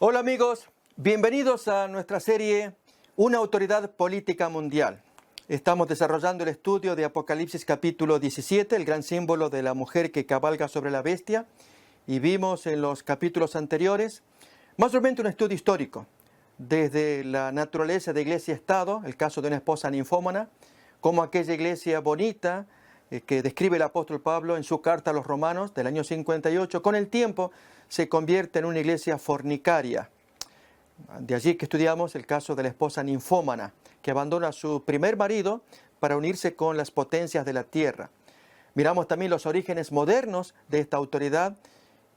Hola amigos, bienvenidos a nuestra serie Una autoridad política mundial. Estamos desarrollando el estudio de Apocalipsis capítulo 17, el gran símbolo de la mujer que cabalga sobre la bestia. Y vimos en los capítulos anteriores más o menos un estudio histórico, desde la naturaleza de iglesia-estado, el caso de una esposa ninfómana, como aquella iglesia bonita que describe el apóstol Pablo en su carta a los romanos del año 58, con el tiempo se convierte en una iglesia fornicaria. De allí que estudiamos el caso de la esposa ninfómana, que abandona a su primer marido para unirse con las potencias de la tierra. Miramos también los orígenes modernos de esta autoridad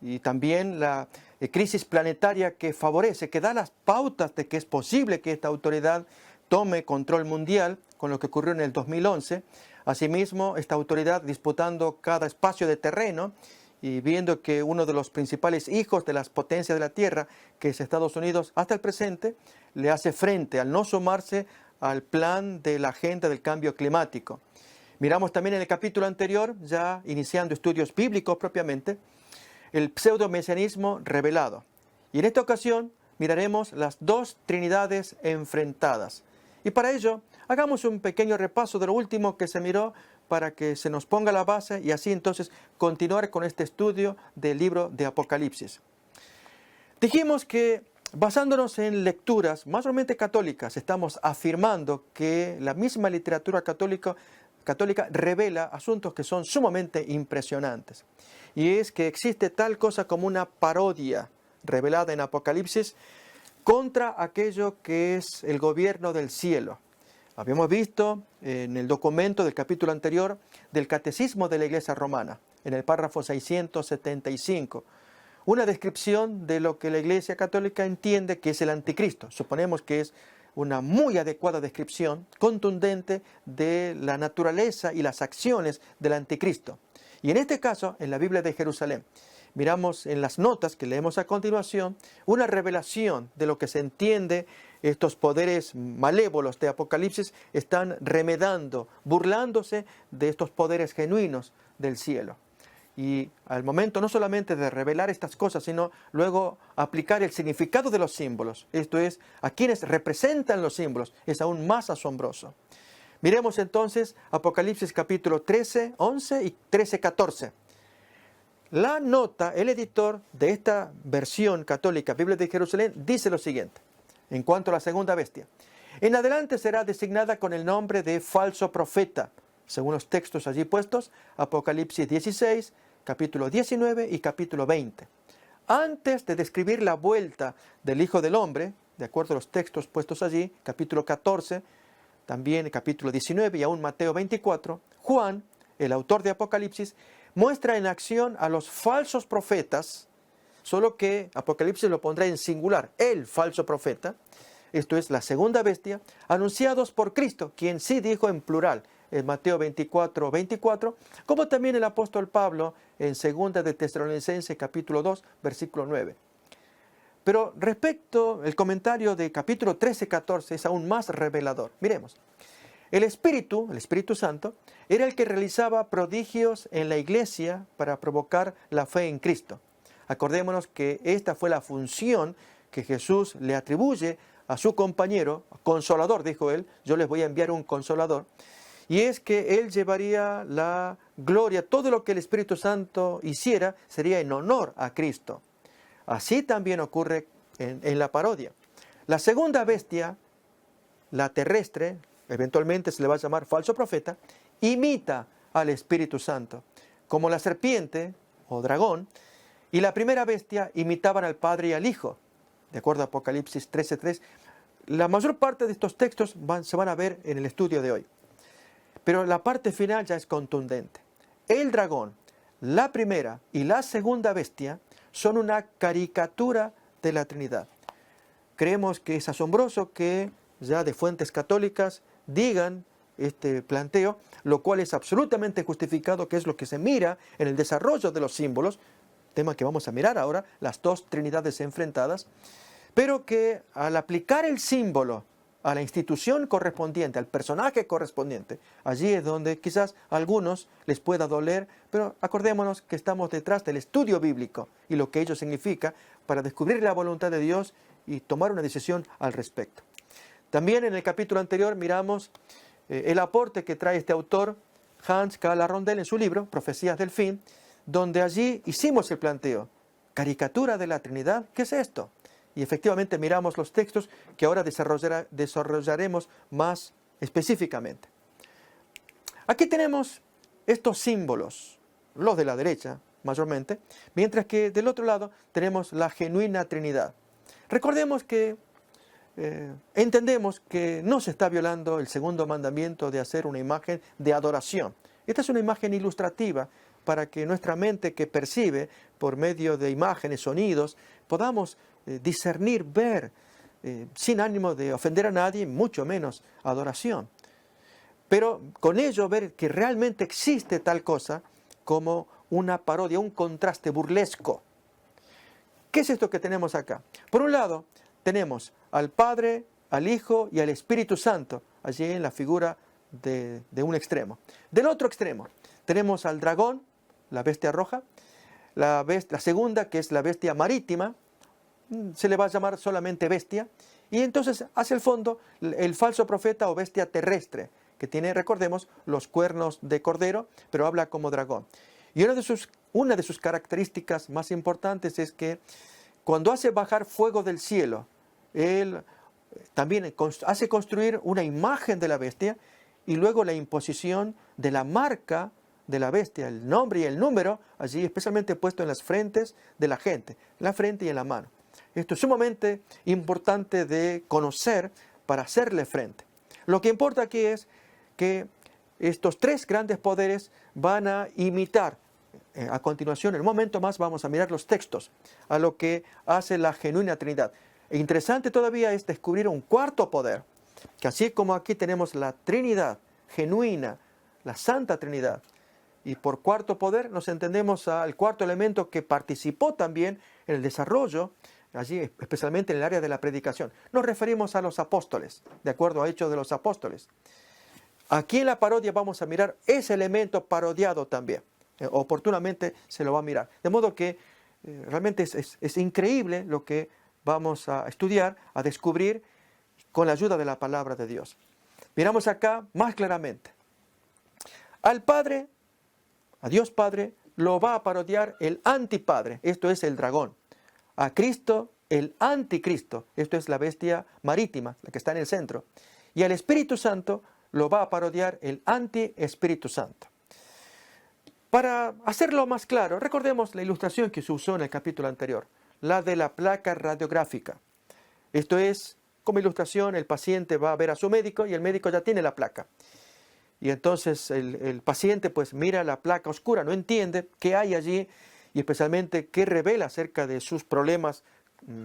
y también la crisis planetaria que favorece, que da las pautas de que es posible que esta autoridad tome control mundial, con lo que ocurrió en el 2011. Asimismo, esta autoridad disputando cada espacio de terreno y viendo que uno de los principales hijos de las potencias de la tierra, que es Estados Unidos, hasta el presente, le hace frente al no sumarse al plan de la agenda del cambio climático. Miramos también en el capítulo anterior, ya iniciando estudios bíblicos propiamente, el pseudo-mesianismo revelado. Y en esta ocasión miraremos las dos trinidades enfrentadas. Y para ello, hagamos un pequeño repaso de lo último que se miró para que se nos ponga la base y así entonces continuar con este estudio del libro de Apocalipsis. Dijimos que basándonos en lecturas más o menos católicas, estamos afirmando que la misma literatura católica revela asuntos que son sumamente impresionantes. Y es que existe tal cosa como una parodia revelada en Apocalipsis contra aquello que es el gobierno del cielo. Habíamos visto en el documento del capítulo anterior del Catecismo de la Iglesia Romana, en el párrafo 675, una descripción de lo que la Iglesia Católica entiende que es el anticristo. Suponemos que es una muy adecuada descripción, contundente, de la naturaleza y las acciones del anticristo. Y en este caso, en la Biblia de Jerusalén, miramos en las notas que leemos a continuación una revelación de lo que se entiende. Estos poderes malévolos de Apocalipsis están remedando, burlándose de estos poderes genuinos del cielo. Y al momento no solamente de revelar estas cosas, sino luego aplicar el significado de los símbolos, esto es, a quienes representan los símbolos, es aún más asombroso. Miremos entonces Apocalipsis capítulo 13, 11 y 13, 14. La nota, el editor de esta versión católica, Biblia de Jerusalén, dice lo siguiente, en cuanto a la segunda bestia. En adelante será designada con el nombre de falso profeta, según los textos allí puestos, Apocalipsis 16, capítulo 19 y capítulo 20. Antes de describir la vuelta del Hijo del Hombre, de acuerdo a los textos puestos allí, capítulo 14, también capítulo 19 y aún Mateo 24, Juan, el autor de Apocalipsis, muestra en acción a los falsos profetas, solo que Apocalipsis lo pondrá en singular, el falso profeta, esto es la segunda bestia, anunciados por Cristo, quien sí dijo en plural, en Mateo 24, 24, como también el apóstol Pablo en 2 de Tesalonicenses capítulo 2, versículo 9. Pero respecto al comentario de capítulo 13, 14 es aún más revelador. Miremos. El Espíritu Santo, era el que realizaba prodigios en la iglesia para provocar la fe en Cristo. Acordémonos que esta fue la función que Jesús le atribuye a su compañero, consolador, dijo él, yo les voy a enviar un consolador, y es que él llevaría la gloria, todo lo que el Espíritu Santo hiciera sería en honor a Cristo. Así también ocurre en la parodia. La segunda bestia, la terrestre, eventualmente se le va a llamar falso profeta, imita al Espíritu Santo, como la serpiente o dragón, y la primera bestia imitaban al Padre y al Hijo, de acuerdo a Apocalipsis 13:3. La mayor parte de estos textos se van a ver en el estudio de hoy, pero la parte final ya es contundente. El dragón, la primera y la segunda bestia son una caricatura de la Trinidad. Creemos que es asombroso que ya de fuentes católicas digan este planteo, lo cual es absolutamente justificado, que es lo que se mira en el desarrollo de los símbolos, tema que vamos a mirar ahora, las dos trinidades enfrentadas, pero que al aplicar el símbolo a la institución correspondiente, al personaje correspondiente, allí es donde quizás a algunos les pueda doler, pero acordémonos que estamos detrás del estudio bíblico y lo que ello significa para descubrir la voluntad de Dios y tomar una decisión al respecto. También en el capítulo anterior miramos el aporte que trae este autor, Hans K. Larrondel, en su libro, Profecías del Fin, donde allí hicimos el planteo, caricatura de la Trinidad, ¿qué es esto? Y efectivamente miramos los textos que ahora desarrollaremos más específicamente. Aquí tenemos estos símbolos, los de la derecha mayormente, mientras que del otro lado tenemos la genuina Trinidad. Recordemos que entendemos que no se está violando el segundo mandamiento de hacer una imagen de adoración. Esta es una imagen ilustrativa para que nuestra mente que percibe por medio de imágenes, sonidos, podamos discernir, ver, sin ánimo de ofender a nadie, mucho menos adoración. Pero con ello ver que realmente existe tal cosa como una parodia, un contraste burlesco. ¿Qué es esto que tenemos acá? Por un lado, tenemos al Padre, al Hijo y al Espíritu Santo, allí en la figura de un extremo. Del otro extremo, tenemos al dragón, la bestia roja, la segunda, que es la bestia marítima, se le va a llamar solamente bestia, y entonces hacia el fondo el falso profeta o bestia terrestre, que tiene, recordemos, los cuernos de cordero, pero habla como dragón. Y una de sus características más importantes es que cuando hace bajar fuego del cielo, él también hace construir una imagen de la bestia y luego la imposición de la marca de la bestia, el nombre y el número, allí especialmente puesto en las frentes de la gente, en la frente y en la mano. Esto es sumamente importante de conocer para hacerle frente. Lo que importa aquí es que estos tres grandes poderes van a imitar. A continuación, en un momento más, vamos a mirar los textos a lo que hace la genuina Trinidad. E interesante todavía es descubrir un cuarto poder, que así como aquí tenemos la Trinidad genuina, la Santa Trinidad, y por cuarto poder nos entendemos al cuarto elemento que participó también en el desarrollo, allí especialmente en el área de la predicación. Nos referimos a los apóstoles, de acuerdo a Hechos de los Apóstoles. Aquí en la parodia vamos a mirar ese elemento parodiado también. Oportunamente se lo va a mirar. De modo que realmente es increíble lo que vamos a estudiar, a descubrir con la ayuda de la palabra de Dios. Miramos acá más claramente. Al Padre, a Dios Padre, lo va a parodiar el antipadre, esto es el dragón. A Cristo, el anticristo, esto es la bestia marítima, la que está en el centro. Y al Espíritu Santo lo va a parodiar el anti-Espíritu Santo. Para hacerlo más claro, recordemos la ilustración que se usó en el capítulo anterior, la de la placa radiográfica. Esto es, como ilustración, el paciente va a ver a su médico y el médico ya tiene la placa. Y entonces el paciente pues mira la placa oscura, no entiende qué hay allí y especialmente qué revela acerca de sus problemas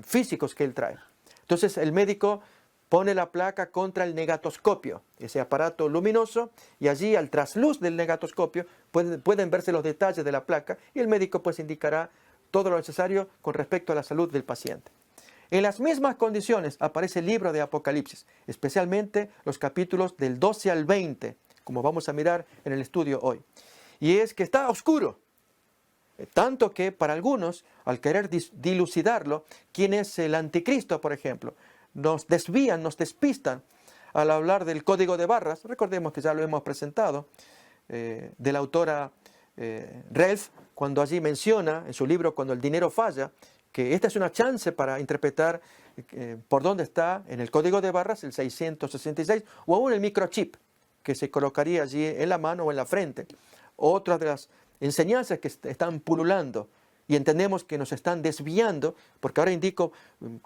físicos que él trae. Entonces el médico pone la placa contra el negatoscopio, ese aparato luminoso, y allí al trasluz del negatoscopio pueden verse los detalles de la placa y el médico pues indicará todo lo necesario con respecto a la salud del paciente. En las mismas condiciones aparece el libro de Apocalipsis, especialmente los capítulos del 12 al 20, como vamos a mirar en el estudio hoy. Y es que está oscuro, tanto que para algunos, al querer dilucidarlo, ¿quién es el anticristo, por ejemplo? Nos desvían, nos despistan al hablar del código de barras. Recordemos que ya lo hemos presentado, de la autora Relf, cuando allí menciona en su libro Cuando el dinero falla, que esta es una chance para interpretar por dónde está en el código de barras el 666 o aún el microchip que se colocaría allí en la mano o en la frente. Otras de las enseñanzas que están pululando y entendemos que nos están desviando, porque ahora indico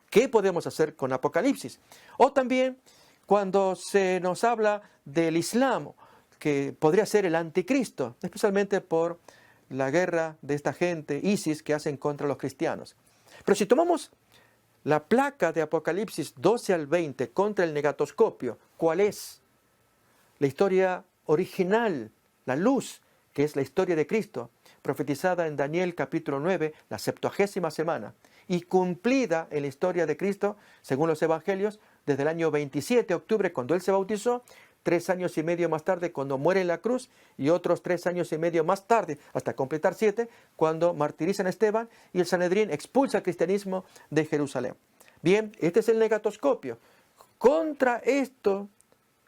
qué podemos hacer con Apocalipsis. O también cuando se nos habla del Islam, que podría ser el anticristo, especialmente por la guerra de esta gente, ISIS, que hacen contra los cristianos. Pero si tomamos la placa de Apocalipsis 12 al 20 contra el negatoscopio, ¿cuál es? La historia original, la luz, que es la historia de Cristo, profetizada en Daniel capítulo 9, la 70ª semana, y cumplida en la historia de Cristo, según los evangelios, desde el año 27 de octubre, cuando él se bautizó, 3 años y medio más tarde, cuando muere en la cruz, y otros 3 años y medio más tarde, hasta completar 7, cuando martirizan a Esteban y el Sanedrín expulsa al cristianismo de Jerusalén. Bien, este es el negatoscopio. Contra esto,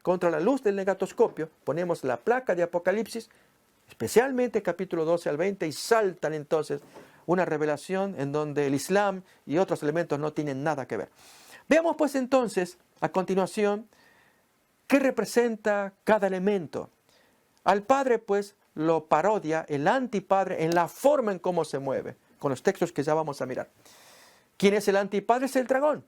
contra la luz del negatoscopio, ponemos la placa de Apocalipsis, especialmente capítulo 12 al 20, y saltan entonces una revelación en donde el Islam y otros elementos no tienen nada que ver. Veamos pues entonces, a continuación, qué representa cada elemento. Al Padre pues lo parodia el antipadre en la forma en cómo se mueve, con los textos que ya vamos a mirar. ¿Quién es el antipadre? Es el dragón.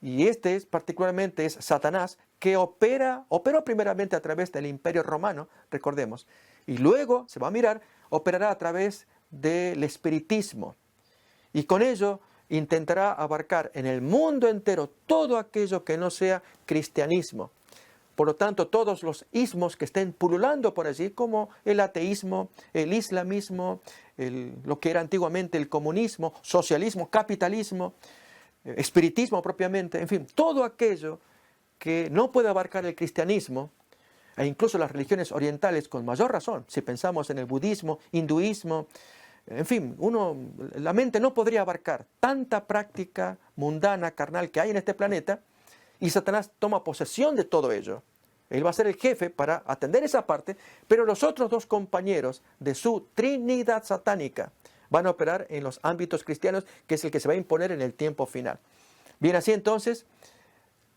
Y particularmente es Satanás, que operó primeramente a través del Imperio Romano, recordemos, y luego, se va a mirar, operará a través del espiritismo. Y con ello intentará abarcar en el mundo entero todo aquello que no sea cristianismo. Por lo tanto, todos los ismos que estén pululando por allí, como el ateísmo, el islamismo, lo que era antiguamente el comunismo, socialismo, capitalismo, espiritismo propiamente, en fin, todo aquello que no puede abarcar el cristianismo, e incluso las religiones orientales con mayor razón, si pensamos en el budismo, hinduismo, en fin, la mente no podría abarcar tanta práctica mundana, carnal que hay en este planeta, y Satanás toma posesión de todo ello. Él va a ser el jefe para atender esa parte, pero los otros dos compañeros de su trinidad satánica van a operar en los ámbitos cristianos, que es el que se va a imponer en el tiempo final. Bien, así entonces,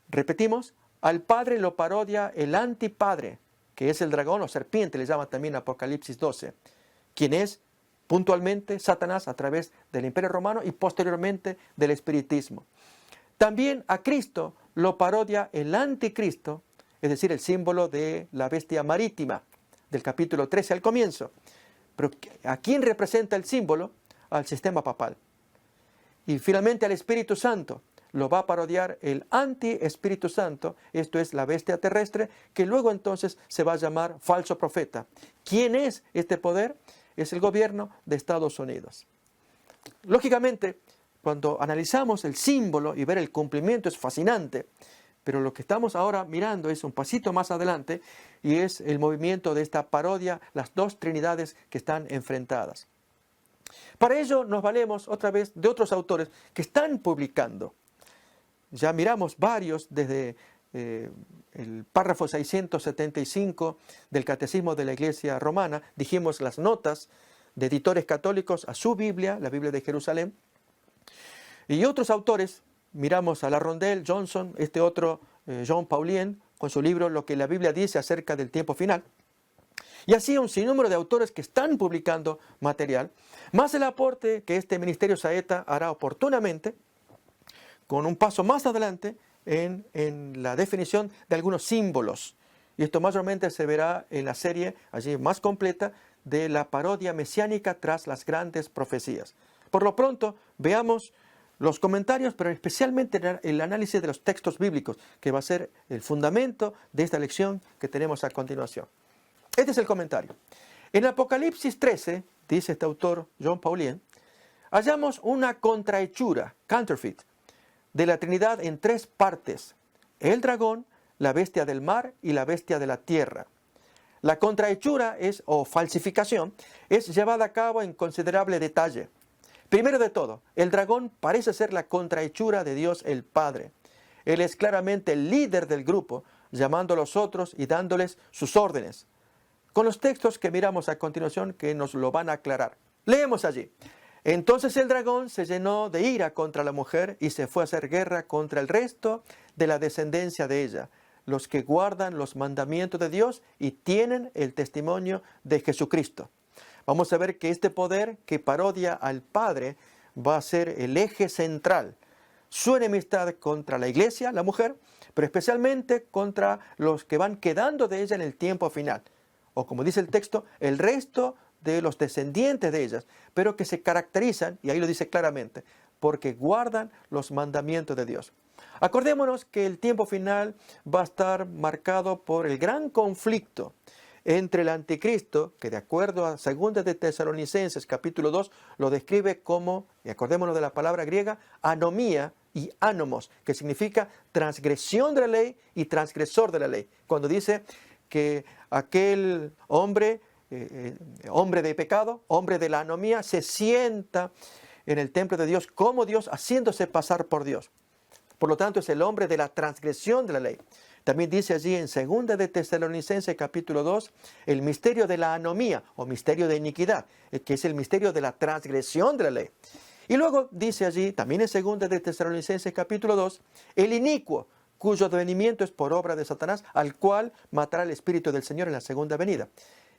repetimos, al Padre lo parodia el antipadre, que es el dragón o serpiente, le llama también Apocalipsis 12, quien es puntualmente Satanás a través del Imperio Romano y posteriormente del espiritismo. También a Cristo lo parodia el anticristo, es decir, el símbolo de la bestia marítima, del capítulo 13 al comienzo. Pero ¿a quién representa el símbolo? Al sistema papal. Y finalmente al Espíritu Santo lo va a parodiar el anti-Espíritu Santo, esto es la bestia terrestre, que luego entonces se va a llamar falso profeta. ¿Quién es este poder? Es el gobierno de Estados Unidos. Lógicamente, cuando analizamos el símbolo y ver el cumplimiento es fascinante, pero lo que estamos ahora mirando es un pasito más adelante y es el movimiento de esta parodia, las dos trinidades que están enfrentadas. Para ello nos valemos otra vez de otros autores que están publicando. Ya miramos varios desde el párrafo 675 del Catecismo de la Iglesia Romana, dijimos las notas de editores católicos a su Biblia, la Biblia de Jerusalén, y otros autores. Miramos a La Rondel, Johnson, este otro, John Paulien, con su libro Lo que la Biblia dice acerca del tiempo final. Y así un sinnúmero de autores que están publicando material, más el aporte que este Ministerio Saeta hará oportunamente, con un paso más adelante en la definición de algunos símbolos. Y esto mayormente se verá en la serie, allí más completa, de la parodia mesiánica tras las grandes profecías. Por lo pronto, veamos los comentarios, pero especialmente el análisis de los textos bíblicos, que va a ser el fundamento de esta lección que tenemos a continuación. Este es el comentario. En Apocalipsis 13, dice este autor, John Paulien, hallamos una contrahechura, counterfeit, de la Trinidad en 3 partes: el dragón, la bestia del mar y la bestia de la tierra. La contrahechura o falsificación es llevada a cabo en considerable detalle. Primero de todo, el dragón parece ser la contrahechura de Dios el Padre. Él es claramente el líder del grupo, llamando a los otros y dándoles sus órdenes, con los textos que miramos a continuación que nos lo van a aclarar. Leemos allí. Entonces el dragón se llenó de ira contra la mujer y se fue a hacer guerra contra el resto de la descendencia de ella, los que guardan los mandamientos de Dios y tienen el testimonio de Jesucristo. Vamos a ver que este poder que parodia al Padre va a ser el eje central. Su enemistad contra la iglesia, la mujer, pero especialmente contra los que van quedando de ella en el tiempo final. O como dice el texto, el resto de los descendientes de ellas, pero que se caracterizan, y ahí lo dice claramente, porque guardan los mandamientos de Dios. Acordémonos que el tiempo final va a estar marcado por el gran conflicto entre el anticristo, que de acuerdo a 2 de Tesalonicenses capítulo 2 lo describe como, y acordémonos de la palabra griega, anomía, y ánomos, que significa transgresión de la ley y transgresor de la ley. Cuando dice que aquel hombre, hombre de pecado, hombre de la anomía, se sienta en el templo de Dios como Dios, haciéndose pasar por Dios. Por lo tanto, es el hombre de la transgresión de la ley. También dice allí en 2 de Tesalonicenses capítulo 2, el misterio de la anomía o misterio de iniquidad, que es el misterio de la transgresión de la ley. Y luego dice allí, también en 2 de Tesalonicenses capítulo 2, el inicuo, cuyo advenimiento es por obra de Satanás, al cual matará el Espíritu del Señor en la segunda venida.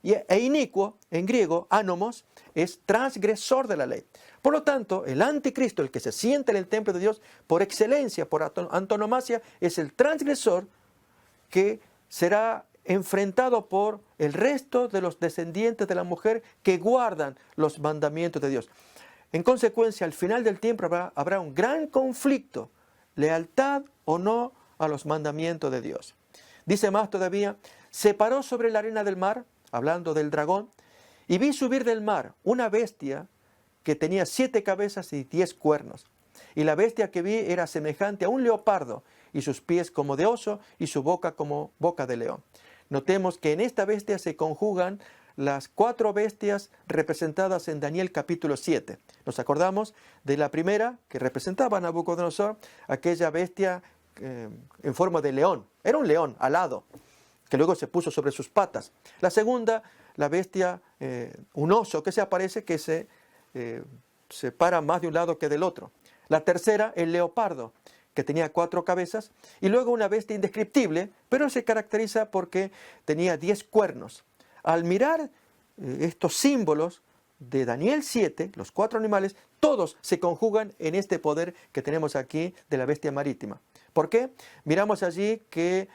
E inicuo, en griego, anomos, es transgresor de la ley. Por lo tanto, el anticristo, el que se sienta en el templo de Dios, por excelencia, por antonomasia, es el transgresor que será enfrentado por el resto de los descendientes de la mujer que guardan los mandamientos de Dios. En consecuencia, al final del tiempo habrá un gran conflicto, lealtad o no a los mandamientos de Dios. Dice más todavía, se paró sobre la arena del mar, hablando del dragón, y vi subir del mar una bestia que tenía 7 cabezas y 10 cuernos. Y la bestia que vi era semejante a un leopardo, y sus pies como de oso, y su boca como boca de león. Notemos que en esta bestia se conjugan las 4 bestias representadas en Daniel capítulo 7. Nos acordamos de la primera, que representaba a Nabucodonosor, aquella bestia en forma de león. Era un león alado, que luego se puso sobre sus patas. La segunda, la bestia, un oso que se aparece, que se para más de un lado que del otro. La tercera, el leopardo, que tenía 4 cabezas. Y luego una bestia indescriptible, pero se caracteriza porque tenía 10 cuernos. Al mirar estos símbolos de Daniel 7, los 4 animales, todos se conjugan en este poder que tenemos aquí de la bestia marítima. ¿Por qué? Miramos allí que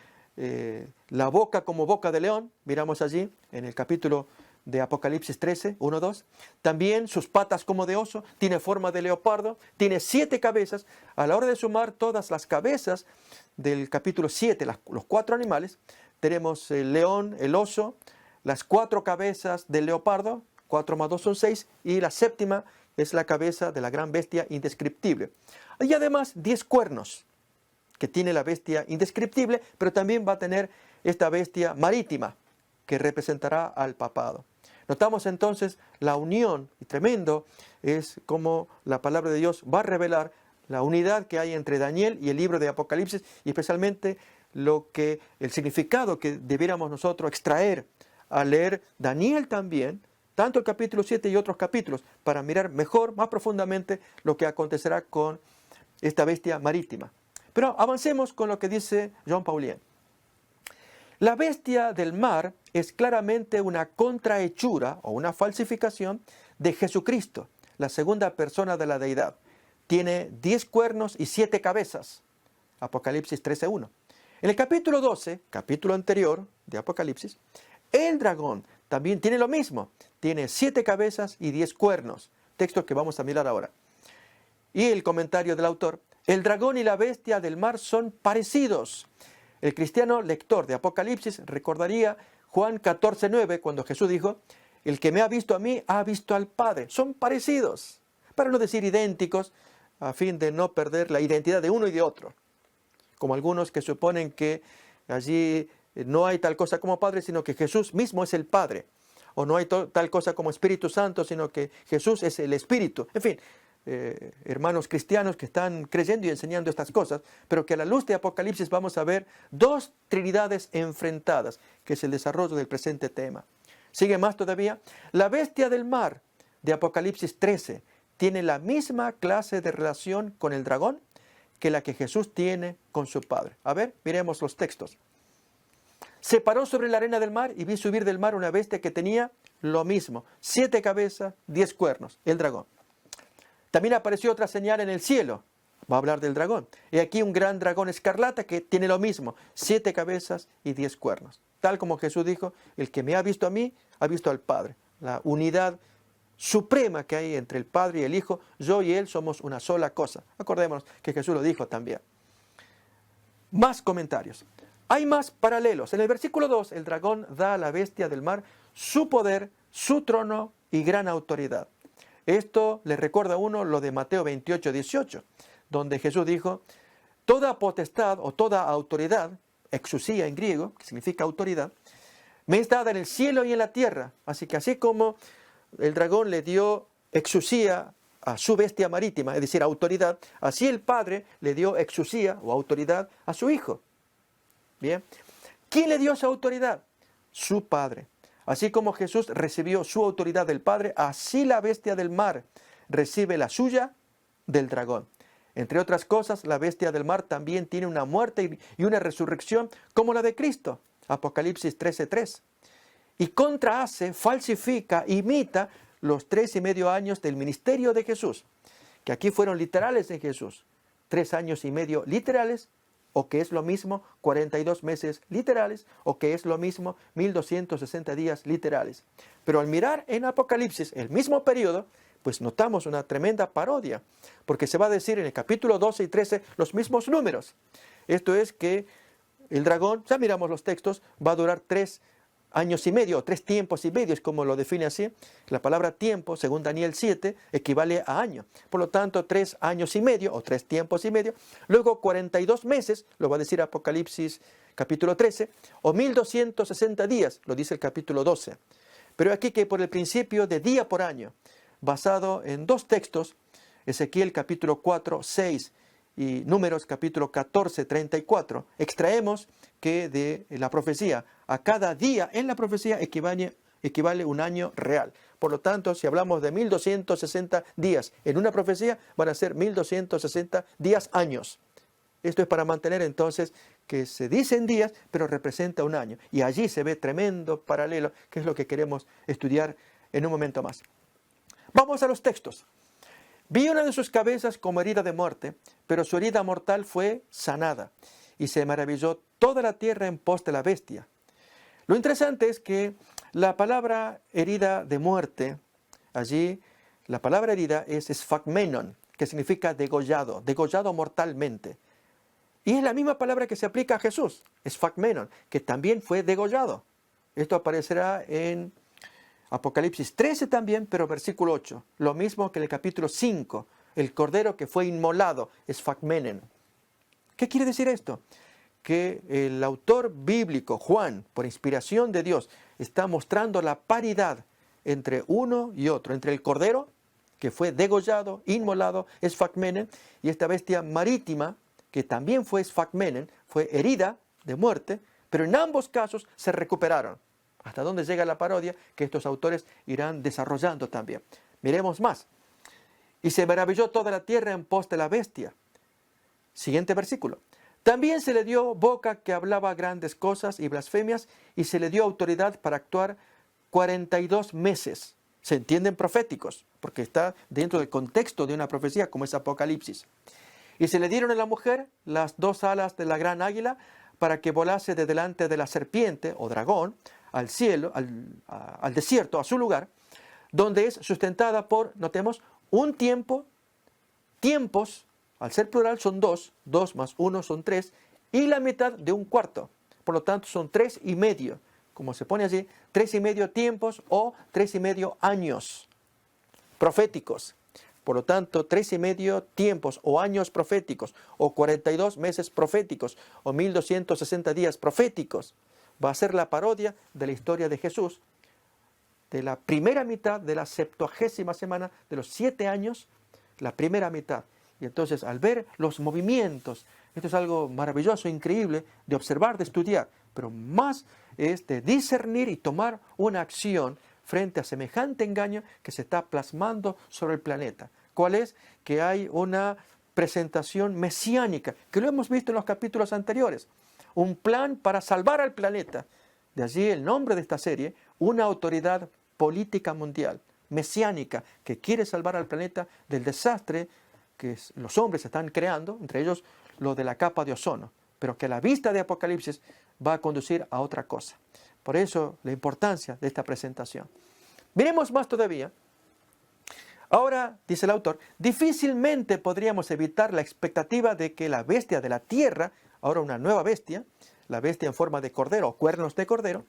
la boca como boca de león, miramos allí en el capítulo de Apocalipsis 13, 1, 2. También sus patas como de oso, tiene forma de leopardo, tiene 7 cabezas. A la hora de sumar todas las cabezas del capítulo 7, los 4 animales, tenemos el león, el oso, las 4 cabezas del leopardo, 4 más 2 son 6, y la séptima es la cabeza de la gran bestia indescriptible. Y además 10 cuernos que tiene la bestia indescriptible, pero también va a tener esta bestia marítima que representará al papado. Notamos entonces la unión, y tremendo es como la palabra de Dios va a revelar la unidad que hay entre Daniel y el libro de Apocalipsis, y especialmente el significado que debiéramos nosotros extraer al leer Daniel también, tanto el capítulo 7 y otros capítulos, para mirar mejor, más profundamente, lo que acontecerá con esta bestia marítima. Pero avancemos con lo que dice John Paulien. La bestia del mar es claramente una contrahechura o una falsificación de Jesucristo, la segunda persona de la deidad. Tiene 10 cuernos y 7 cabezas. Apocalipsis 13:1. En el capítulo 12, capítulo anterior de Apocalipsis, el dragón también tiene lo mismo. Tiene 7 cabezas y 10 cuernos. Texto que vamos a mirar ahora. Y el comentario del autor. El dragón y la bestia del mar son parecidos. El cristiano lector de Apocalipsis recordaría Juan 14:9, cuando Jesús dijo, el que me ha visto a mí, ha visto al Padre. Son parecidos, para no decir idénticos, a fin de no perder la identidad de uno y de otro. Como algunos que suponen que allí no hay tal cosa como Padre, sino que Jesús mismo es el Padre. O no hay tal cosa como Espíritu Santo, sino que Jesús es el Espíritu. En fin, hermanos cristianos que están creyendo y enseñando estas cosas, pero que a la luz de Apocalipsis vamos a ver 2 trinidades enfrentadas, que es el desarrollo del presente tema. Sigue más todavía. La bestia del mar de Apocalipsis 13 tiene la misma clase de relación con el dragón que la que Jesús tiene con su Padre. A ver, miremos los textos. Se paró sobre la arena del mar y vi subir del mar una bestia que tenía lo mismo, 7 cabezas, 10 cuernos, el dragón. También apareció otra señal en el cielo. Va a hablar del dragón. Y aquí un gran dragón escarlata que tiene lo mismo, 7 cabezas y 10 cuernos. Tal como Jesús dijo, el que me ha visto a mí, ha visto al Padre. La unidad suprema que hay entre el Padre y el Hijo, yo y Él somos una sola cosa. Acordémonos que Jesús lo dijo también. Más comentarios. Hay más paralelos. En el versículo 2, el dragón da a la bestia del mar su poder, su trono y gran autoridad. Esto le recuerda a uno lo de Mateo 28:18, donde Jesús dijo, toda potestad o toda autoridad, exousia en griego, que significa autoridad, me es dada en el cielo y en la tierra. Así que así como el dragón le dio exousia a su bestia marítima, es decir, autoridad, así el Padre le dio exousia o autoridad a su Hijo. Bien, ¿quién le dio esa autoridad? Su Padre. Así como Jesús recibió su autoridad del Padre, así la bestia del mar recibe la suya del dragón. Entre otras cosas, la bestia del mar también tiene una muerte y una resurrección como la de Cristo. Apocalipsis 13:3. Y contrahace, falsifica, imita los 3,5 años del ministerio de Jesús, que aquí fueron literales en Jesús. 3,5 años literales, o que es lo mismo 42 meses literales, o que es lo mismo 1260 días literales. Pero al mirar en Apocalipsis el mismo periodo, pues notamos una tremenda parodia, porque se va a decir en el capítulo 12 y 13 los mismos números. Esto es que el dragón, ya miramos los textos, va a durar 3,5 años, o 3 tiempos y medio, es como lo define así. La palabra tiempo, según Daniel 7, equivale a año. Por lo tanto, 3,5 años, o 3 tiempos y medio. Luego 42 meses, lo va a decir Apocalipsis capítulo 13, o 1260 días, lo dice el capítulo 12. Pero aquí que por el principio de día por año, basado en 2 textos, Ezequiel capítulo 4, 6 y Números capítulo 14, 34, extraemos que de la profecía, a cada día en la profecía equivale un año real. Por lo tanto, si hablamos de 1260 días en una profecía, van a ser 1260 días años. Esto es para mantener entonces que se dicen días, pero representa un año. Y allí se ve tremendo paralelo, que es lo que queremos estudiar en un momento más. Vamos a los textos. Vi una de sus cabezas como herida de muerte, pero su herida mortal fue sanada, y se maravilló toda la tierra en pos de la bestia. Lo interesante es que la palabra herida de muerte, allí la palabra herida es sphagmenon, que significa degollado, degollado mortalmente. Y es la misma palabra que se aplica a Jesús, sphagmenon, que también fue degollado. Esto aparecerá en Apocalipsis 13 también, pero versículo 8. Lo mismo que en el capítulo 5, el cordero que fue inmolado, sphagmenen. ¿Qué quiere decir esto? Que el autor bíblico, Juan, por inspiración de Dios, está mostrando la paridad entre uno y otro, entre el cordero, que fue degollado, inmolado, sphagmenen, y esta bestia marítima, que también fue sphagmenen, fue herida de muerte, pero en ambos casos se recuperaron. Hasta dónde llega la parodia que estos autores irán desarrollando también. Miremos más. Y se maravilló toda la tierra en pos de la bestia. Siguiente versículo. También se le dio boca que hablaba grandes cosas y blasfemias, y se le dio autoridad para actuar 42 meses. Se entienden proféticos, porque está dentro del contexto de una profecía como es Apocalipsis. Y se le dieron a la mujer las 2 alas de la gran águila para que volase de delante de la serpiente o dragón al cielo, al desierto, a su lugar, donde es sustentada por, notemos, un tiempo, tiempos, al ser plural son 2, 2 más 1 son 3, y la mitad de un cuarto. Por lo tanto son 3,5, como se pone allí, 3,5 tiempos o 3,5 años proféticos. Por lo tanto, 3,5 tiempos o años proféticos, o 42 meses proféticos, o 1260 días proféticos, va a ser la parodia de la historia de Jesús, de la primera mitad de la 70ª semana, de los 7 años, la primera mitad. Y entonces, al ver los movimientos, esto es algo maravilloso, increíble, de observar, de estudiar, pero más es de discernir y tomar una acción frente a semejante engaño que se está plasmando sobre el planeta. ¿Cuál es? Que hay una presentación mesiánica, que lo hemos visto en los capítulos anteriores. Un plan para salvar al planeta. De allí el nombre de esta serie, una autoridad política mundial, mesiánica, que quiere salvar al planeta del desastre que los hombres están creando, entre ellos lo de la capa de ozono, pero que a la vista de Apocalipsis va a conducir a otra cosa. Por eso la importancia de esta presentación. Miremos más todavía. Ahora, dice el autor, difícilmente podríamos evitar la expectativa de que la bestia de la tierra, ahora una nueva bestia, la bestia en forma de cordero o cuernos de cordero,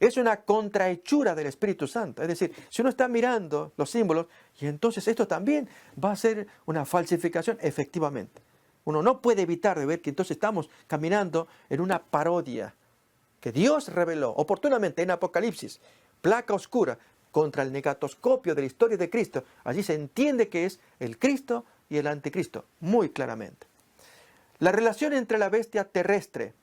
es una contrahechura del Espíritu Santo. Es decir, si uno está mirando los símbolos, y entonces esto también va a ser una falsificación efectivamente. Uno no puede evitar de ver que entonces estamos caminando en una parodia que Dios reveló oportunamente en Apocalipsis, placa oscura, contra el negatoscopio de la historia de Cristo. Allí se entiende que es el Cristo y el anticristo, muy claramente. La relación entre la bestia terrestre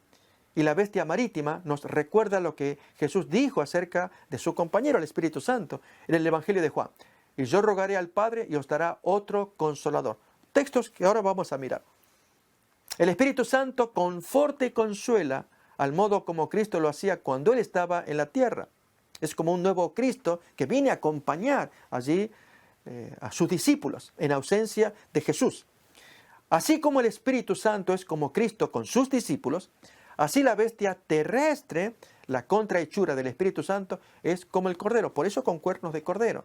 y la bestia marítima nos recuerda lo que Jesús dijo acerca de su compañero, el Espíritu Santo, en el Evangelio de Juan. Y yo rogaré al Padre y os dará otro consolador. Textos que ahora vamos a mirar. El Espíritu Santo conforta y consuela al modo como Cristo lo hacía cuando Él estaba en la tierra. Es como un nuevo Cristo que viene a acompañar allí a sus discípulos en ausencia de Jesús. Así como el Espíritu Santo es como Cristo con sus discípulos, así la bestia terrestre, la contrahechura del Espíritu Santo, es como el cordero, por eso con cuernos de cordero,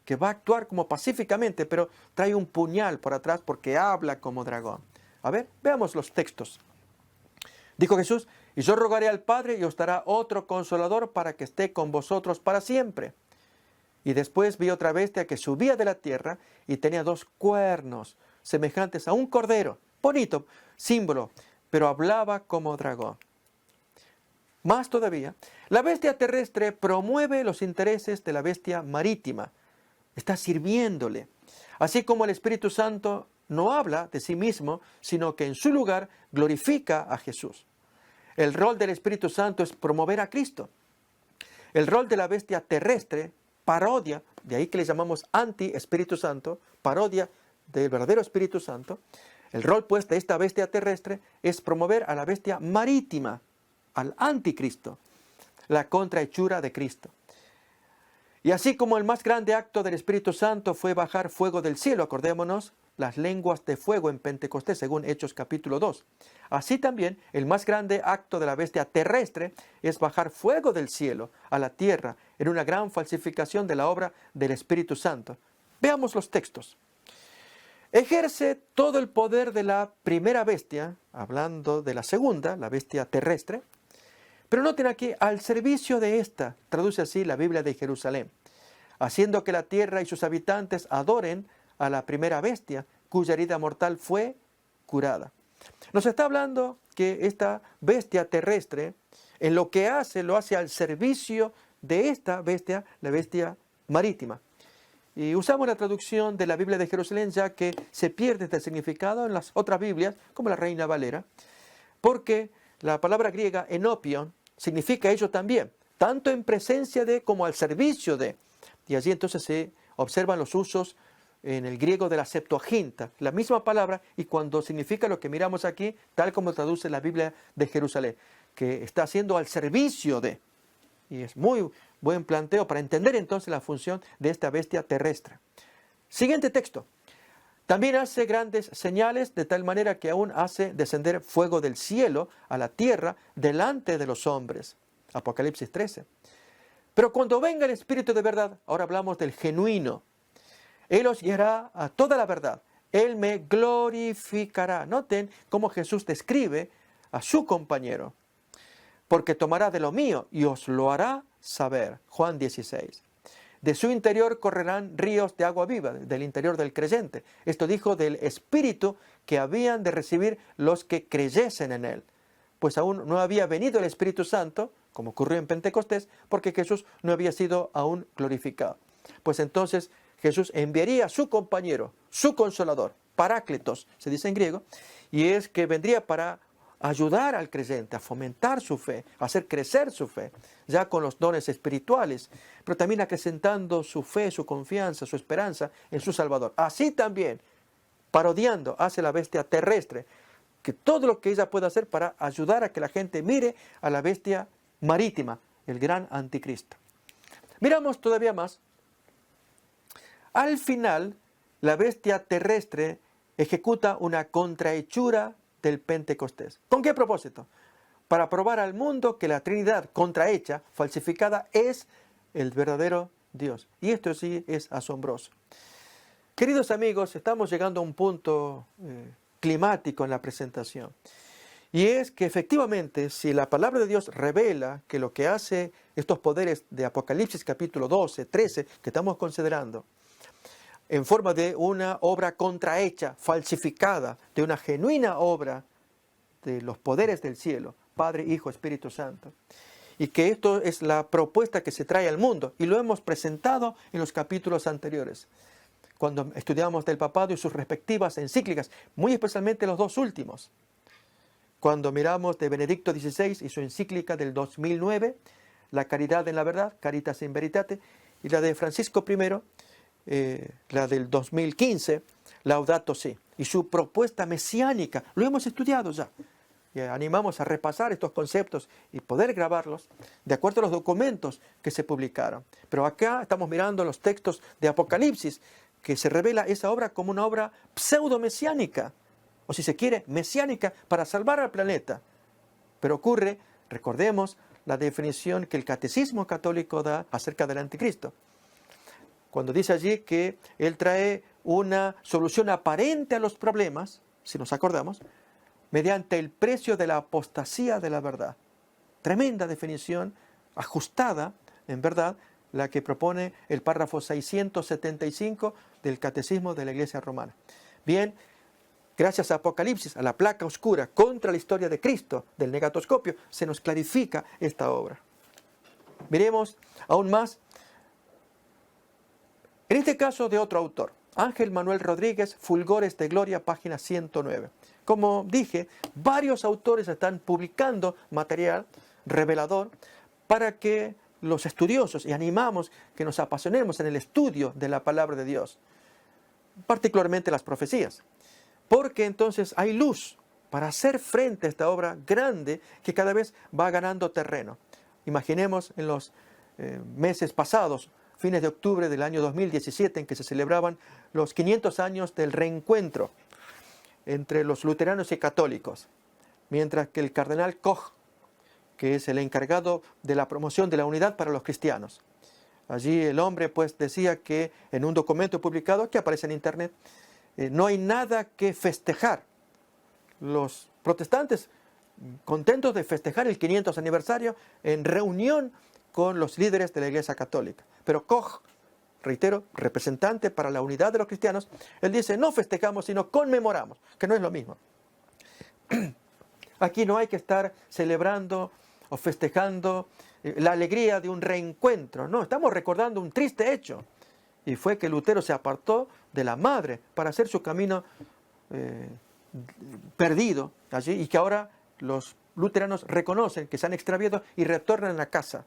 que va a actuar como pacíficamente, pero trae un puñal por atrás porque habla como dragón. A ver, veamos los textos. Dijo Jesús, y yo rogaré al Padre y os dará otro consolador para que esté con vosotros para siempre. Y después vi otra bestia que subía de la tierra y tenía 2 cuernos, semejantes a un cordero. Bonito símbolo, pero hablaba como dragón. Más todavía, la bestia terrestre promueve los intereses de la bestia marítima. Está sirviéndole. Así como el Espíritu Santo no habla de sí mismo, sino que en su lugar glorifica a Jesús. El rol del Espíritu Santo es promover a Cristo. El rol de la bestia terrestre, parodia, de ahí que le llamamos anti-Espíritu Santo, parodia del verdadero Espíritu Santo. El rol pues de esta bestia terrestre es promover a la bestia marítima, al anticristo, la contrahechura de Cristo. Y así como el más grande acto del Espíritu Santo fue bajar fuego del cielo, acordémonos, las lenguas de fuego en Pentecostés, según Hechos capítulo 2. Así también, el más grande acto de la bestia terrestre es bajar fuego del cielo a la tierra en una gran falsificación de la obra del Espíritu Santo. Veamos los textos. Ejerce todo el poder de la primera bestia, hablando de la segunda, la bestia terrestre, pero noten aquí, al servicio de esta, traduce así la Biblia de Jerusalén, haciendo que la tierra y sus habitantes adoren a la primera bestia, cuya herida mortal fue curada. Nos está hablando que esta bestia terrestre, en lo que hace, lo hace al servicio de esta bestia, la bestia marítima. Y usamos la traducción de la Biblia de Jerusalén, ya que se pierde este significado en las otras Biblias, como la Reina Valera, porque la palabra griega enopion significa ello también, tanto en presencia de como al servicio de. Y allí entonces se observan los usos en el griego de la Septuaginta, la misma palabra, y cuando significa lo que miramos aquí, tal como traduce la Biblia de Jerusalén, que está haciendo al servicio de. Y es muy buen planteo para entender entonces la función de esta bestia terrestre. Siguiente texto. También hace grandes señales de tal manera que aún hace descender fuego del cielo a la tierra delante de los hombres. Apocalipsis 13. Pero cuando venga el Espíritu de verdad, ahora hablamos del genuino, Él os guiará a toda la verdad. Él me glorificará. Noten cómo Jesús describe a su compañero. Porque tomará de lo mío y os lo hará saber. Juan 16. De su interior correrán ríos de agua viva, del interior del creyente. Esto dijo del Espíritu que habían de recibir los que creyesen en Él. Pues aún no había venido el Espíritu Santo, como ocurrió en Pentecostés, porque Jesús no había sido aún glorificado. Pues entonces Jesús enviaría a su compañero, su consolador, Paráclitos, se dice en griego, y es que vendría para ayudar al creyente a fomentar su fe, a hacer crecer su fe, ya con los dones espirituales, pero también acrecentando su fe, su confianza, su esperanza en su Salvador. Así también, parodiando, hace la bestia terrestre, que todo lo que ella puede hacer para ayudar a que la gente mire a la bestia marítima, el gran anticristo. Miramos todavía más. Al final, la bestia terrestre ejecuta una contrahechura del Pentecostés. ¿Con qué propósito? Para probar al mundo que la Trinidad contrahecha, falsificada, es el verdadero Dios. Y esto sí es asombroso. Queridos amigos, estamos llegando a un punto climático en la presentación. Y es que efectivamente, si la palabra de Dios revela que lo que hace estos poderes de Apocalipsis capítulo 12, 13, que estamos considerando, en forma de una obra contrahecha, falsificada, de una genuina obra de los poderes del cielo, Padre, Hijo, Espíritu Santo, y que esto es la propuesta que se trae al mundo, y lo hemos presentado en los capítulos anteriores, cuando estudiamos del papado y sus respectivas encíclicas, muy especialmente los dos últimos. Cuando miramos de Benedicto XVI y su encíclica del 2009, La caridad en la verdad, Caritas in Veritate, y la de Francisco I, la del 2015, Laudato Si, y su propuesta mesiánica, lo hemos estudiado ya. Y animamos a repasar estos conceptos y poder grabarlos de acuerdo a los documentos que se publicaron. Pero acá estamos mirando los textos de Apocalipsis, que se revela esa obra como una obra pseudo-mesiánica, o si se quiere, mesiánica para salvar al planeta. Pero ocurre, recordemos, la definición que el Catecismo Católico da acerca del Anticristo. Cuando dice allí que él trae una solución aparente a los problemas, si nos acordamos, mediante el precio de la apostasía de la verdad. Tremenda definición, ajustada, en verdad, la que propone el párrafo 675 del Catecismo de la Iglesia Romana. Bien, gracias a Apocalipsis, a la placa oscura contra la historia de Cristo, del negatoscopio, se nos clarifica esta obra. Miremos aún más, en este caso de otro autor, Ángel Manuel Rodríguez, Fulgores de Gloria, página 109. Como dije, varios autores están publicando material revelador para que los estudiosos, y animamos que nos apasionemos en el estudio de la palabra de Dios, particularmente las profecías, porque entonces hay luz para hacer frente a esta obra grande que cada vez va ganando terreno. Imaginemos en los meses pasados, fines de octubre del año 2017, en que se celebraban los 500 años del reencuentro entre los luteranos y católicos, mientras que el cardenal Koch, que es el encargado de la promoción de la unidad para los cristianos, allí el hombre pues decía que en un documento publicado que aparece en internet, no hay nada que festejar. Los protestantes contentos de festejar el 500 aniversario en reunión con los líderes de la Iglesia Católica. Pero Koch, reitero, representante para la unidad de los cristianos, él dice, no festejamos, sino conmemoramos, que no es lo mismo. Aquí no hay que estar celebrando o festejando la alegría de un reencuentro, no, estamos recordando un triste hecho, y fue que Lutero se apartó de la madre para hacer su camino perdido allí, y que ahora los luteranos reconocen que se han extraviado y retornan a casa.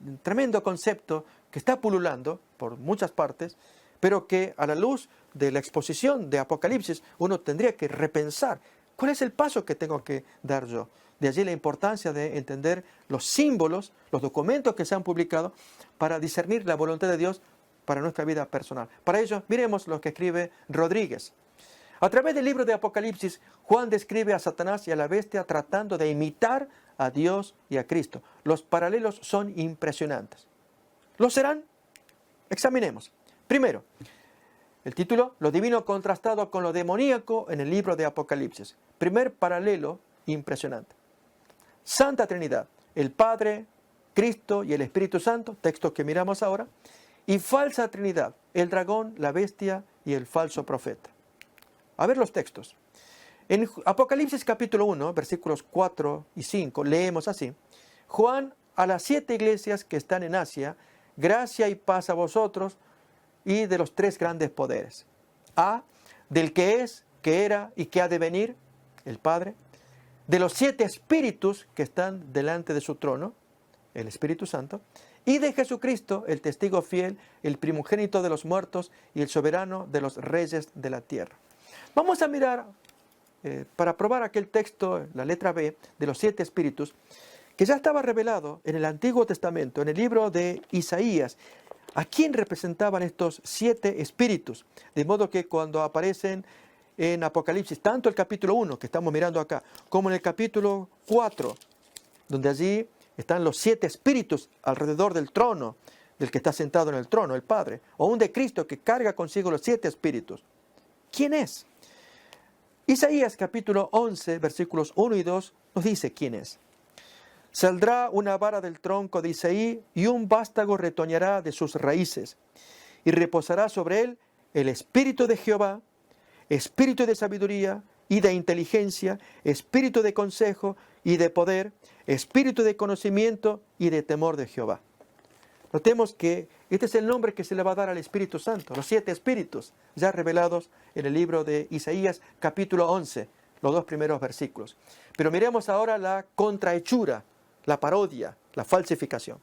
Un tremendo concepto que está pululando por muchas partes, pero que a la luz de la exposición de Apocalipsis uno tendría que repensar cuál es el paso que tengo que dar yo. De allí la importancia de entender los símbolos, los documentos que se han publicado para discernir la voluntad de Dios para nuestra vida personal. Para ello, miremos lo que escribe Rodríguez. A través del libro de Apocalipsis, Juan describe a Satanás y a la bestia tratando de imitar a Dios y a Cristo. Los paralelos son impresionantes. ¿Lo serán? Examinemos. Primero, el título, lo divino contrastado con lo demoníaco en el libro de Apocalipsis. Primer paralelo impresionante. Santa Trinidad, el Padre, Cristo y el Espíritu Santo, texto que miramos ahora, y falsa Trinidad, el dragón, la bestia y el falso profeta. A ver los textos. En Apocalipsis capítulo 1, versículos 4 y 5, leemos así. Juan, a las 7 iglesias que están en Asia, gracia y paz a vosotros y de los 3 grandes poderes. A, del que es, que era y que ha de venir, el Padre. De los 7 espíritus que están delante de su trono, el Espíritu Santo. Y de Jesucristo, el testigo fiel, el primogénito de los muertos y el soberano de los reyes de la tierra. Vamos a mirar, para probar aquel texto, la letra B, de los 7 espíritus, que ya estaba revelado en el Antiguo Testamento, en el libro de Isaías. ¿A quién representaban estos 7 espíritus? De modo que cuando aparecen en Apocalipsis, tanto el capítulo 1, que estamos mirando acá, como en el capítulo 4, donde allí están los 7 espíritus alrededor del trono, del que está sentado en el trono, el Padre, o un de Cristo que carga consigo los 7 espíritus. ¿Quién es? Isaías capítulo 11, versículos 1 y 2 nos dice quién es. Saldrá una vara del tronco de Isaí y un vástago retoñará de sus raíces. Y reposará sobre él el espíritu de Jehová, espíritu de sabiduría y de inteligencia, espíritu de consejo y de poder, espíritu de conocimiento y de temor de Jehová. Notemos que este es el nombre que se le va a dar al Espíritu Santo, los 7 espíritus ya revelados en el libro de Isaías capítulo 11, los 2 primeros versículos. Pero miremos ahora la contrahechura, la parodia, la falsificación.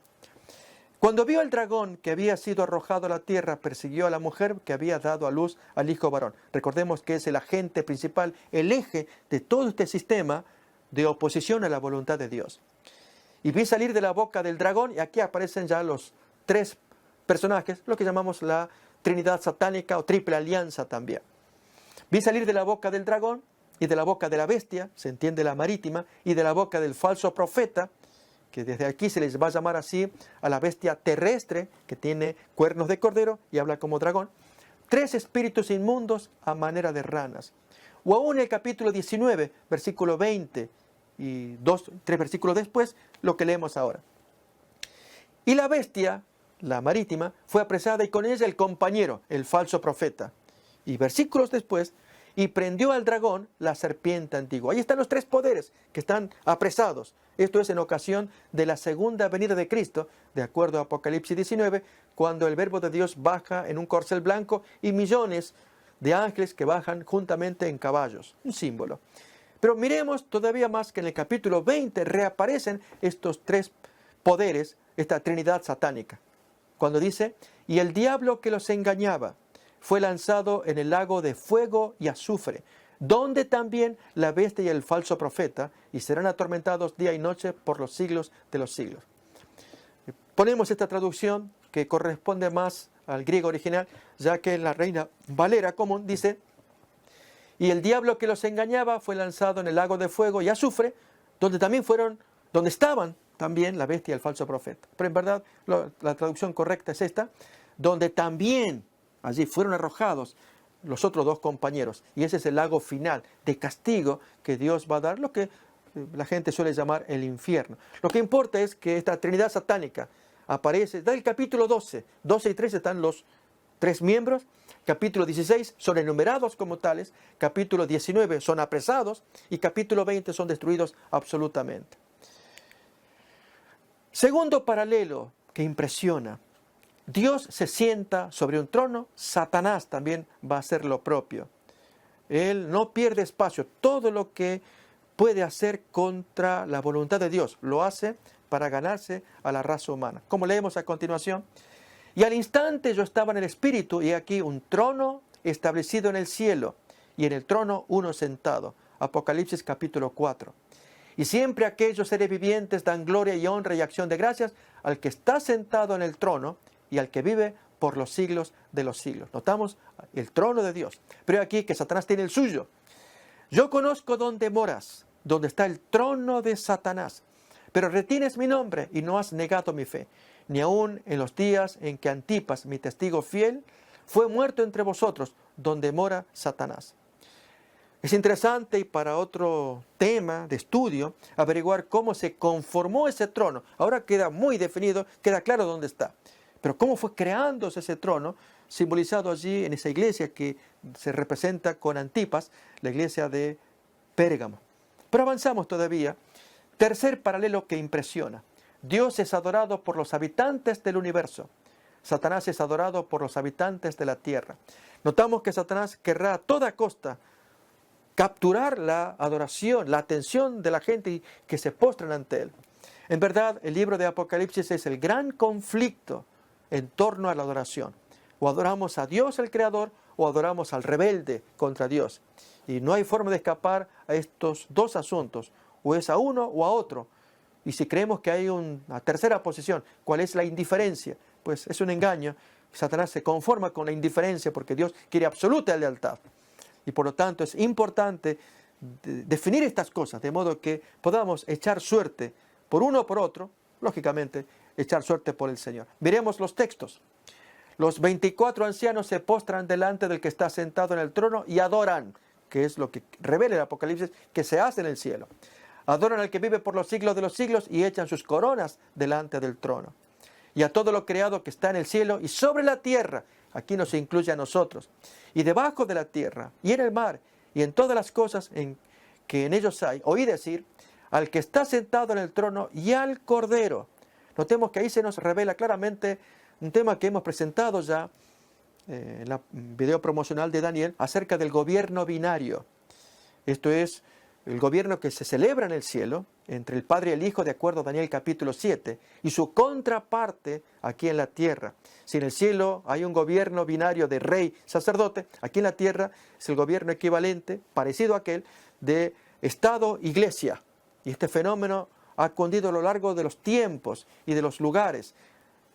Cuando vio al dragón que había sido arrojado a la tierra, persiguió a la mujer que había dado a luz al hijo varón. Recordemos que es el agente principal, el eje de todo este sistema de oposición a la voluntad de Dios. Y vi salir de la boca del dragón, y aquí aparecen ya los 3 personajes, lo que llamamos la Trinidad satánica o triple alianza también. Vi salir de la boca del dragón y de la boca de la bestia, se entiende la marítima, y de la boca del falso profeta, que desde aquí se les va a llamar así a la bestia terrestre, que tiene cuernos de cordero y habla como dragón, 3 espíritus inmundos a manera de ranas. O aún en el capítulo 19, versículo 20 y 3 versículos después, lo que leemos ahora. Y la bestia, la marítima, fue apresada y con ella el compañero, el falso profeta. Y versículos después, y prendió al dragón, la serpiente antigua. Ahí están los 3 poderes que están apresados. Esto es en ocasión de la segunda venida de Cristo, de acuerdo a Apocalipsis 19, cuando el Verbo de Dios baja en un corcel blanco y millones de ángeles que bajan juntamente en caballos. Un símbolo. Pero miremos todavía más que en el capítulo 20 reaparecen estos 3 poderes, esta trinidad satánica. Cuando dice, y el diablo que los engañaba fue lanzado en el lago de fuego y azufre, donde también la bestia y el falso profeta, y serán atormentados día y noche por los siglos de los siglos. Ponemos esta traducción que corresponde más al griego original, ya que en la Reina Valera común dice, y el diablo que los engañaba fue lanzado en el lago de fuego y azufre, donde estaban también la bestia y el falso profeta. Pero en verdad la traducción correcta es esta, donde también allí fueron arrojados los otros 2 compañeros. Y ese es el lago final de castigo que Dios va a dar, lo que la gente suele llamar el infierno. Lo que importa es que esta trinidad satánica aparece, da el capítulo 12. 12 y 13 están los 3 miembros. Capítulo 16 son enumerados como tales. Capítulo 19 son apresados. Y capítulo 20 son destruidos absolutamente. Segundo paralelo que impresiona. Dios se sienta sobre un trono, Satanás también va a hacer lo propio. Él no pierde espacio. Todo lo que puede hacer contra la voluntad de Dios lo hace para ganarse a la raza humana. Como leemos a continuación, y al instante yo estaba en el espíritu y aquí un trono establecido en el cielo y en el trono uno sentado. Apocalipsis capítulo 4. Y siempre aquellos seres vivientes dan gloria y honra y acción de gracias al que está sentado en el trono y al que vive por los siglos de los siglos. Notamos el trono de Dios. Pero aquí que Satanás tiene el suyo. Yo conozco dónde moras, donde está el trono de Satanás. Pero retienes mi nombre y no has negado mi fe. Ni aun en los días en que Antipas, mi testigo fiel, fue muerto entre vosotros, donde mora Satanás. Es interesante y para otro tema de estudio, averiguar cómo se conformó ese trono. Ahora queda muy definido, queda claro dónde está. Pero cómo fue creándose ese trono, simbolizado allí en esa iglesia que se representa con Antipas, la iglesia de Pérgamo. Pero avanzamos todavía. Tercer paralelo que impresiona. Dios es adorado por los habitantes del universo. Satanás es adorado por los habitantes de la tierra. Notamos que Satanás querrá a toda costa capturar la adoración, la atención de la gente que se postran ante él. En verdad, el libro de Apocalipsis es el gran conflicto en torno a la adoración. O adoramos a Dios el Creador o adoramos al rebelde contra Dios. Y no hay forma de escapar a estos 2 asuntos. O es a uno o a otro. Y si creemos que hay una tercera posición, ¿cuál es la indiferencia? Pues es un engaño. Satanás se conforma con la indiferencia porque Dios quiere absoluta lealtad. Y por lo tanto es importante definir estas cosas de modo que podamos echar suerte por uno o por otro, lógicamente echar suerte por el Señor. Miremos los textos. Los 24 ancianos se postran delante del que está sentado en el trono y adoran. que es lo que revela el Apocalipsis, que se hace en el cielo. Adoran al que vive por los siglos de los siglos y echan sus coronas delante del trono. Y a todo lo creado que está en el cielo y sobre la tierra, aquí nos incluye a nosotros, y debajo de la tierra, y en el mar, y en todas las cosas que en ellos hay, oí decir, al que está sentado en el trono y al Cordero. Notemos que ahí se nos revela claramente un tema que hemos presentado ya en la video promocional de Daniel acerca del gobierno binario. Esto es el gobierno que se celebra en el cielo entre el Padre y el Hijo, de acuerdo a Daniel capítulo 7, y su contraparte aquí en la tierra. Si en el cielo hay un gobierno binario de rey, sacerdote, aquí en la tierra es el gobierno equivalente, parecido a aquel, de Estado, Iglesia. Y este fenómeno ha cundido a lo largo de los tiempos y de los lugares,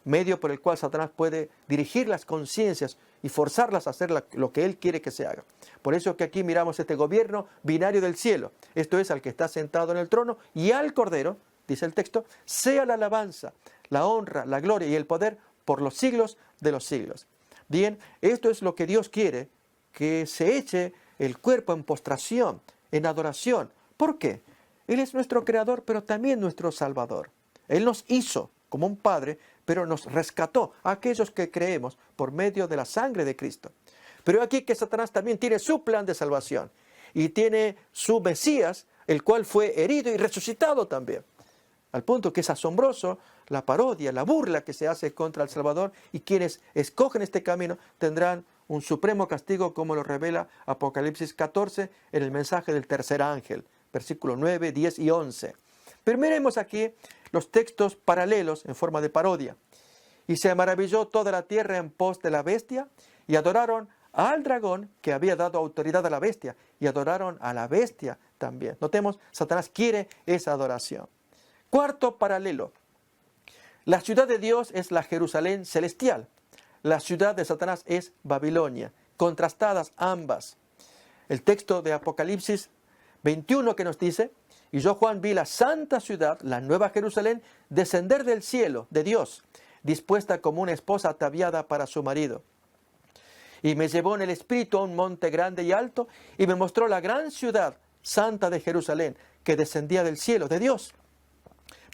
medio por el cual Satanás puede dirigir las conciencias y forzarlas a hacer lo que él quiere que se haga. Por eso que aquí miramos este gobierno binario del cielo. Esto es al que está sentado en el trono y al Cordero, dice el texto, sea la alabanza, la honra, la gloria y el poder por los siglos de los siglos. Bien, esto es lo que Dios quiere, que se eche el cuerpo en postración, en adoración. ¿Por qué? Él es nuestro creador, pero también nuestro salvador. Él nos hizo como un padre, pero nos rescató a aquellos que creemos por medio de la sangre de Cristo. Pero aquí que Satanás también tiene su plan de salvación y tiene su Mesías, el cual fue herido y resucitado también. Al punto que es asombroso la parodia, la burla que se hace contra el Salvador, y quienes escogen este camino tendrán un supremo castigo, como lo revela Apocalipsis 14 en el mensaje del tercer ángel, versículos 9, 10 y 11. Pero miremos aquí los textos paralelos en forma de parodia. Y se maravilló toda la tierra en pos de la bestia, y adoraron al dragón que había dado autoridad a la bestia, y adoraron a la bestia también. Notemos, Satanás quiere esa adoración. Cuarto paralelo. La ciudad de Dios es la Jerusalén celestial. La ciudad de Satanás es Babilonia. Contrastadas ambas. El texto de Apocalipsis 21 que nos dice: y yo, Juan, vi la santa ciudad, la nueva Jerusalén, descender del cielo de Dios, dispuesta como una esposa ataviada para su marido. Y me llevó en el espíritu a un monte grande y alto, y me mostró la gran ciudad santa de Jerusalén, que descendía del cielo de Dios.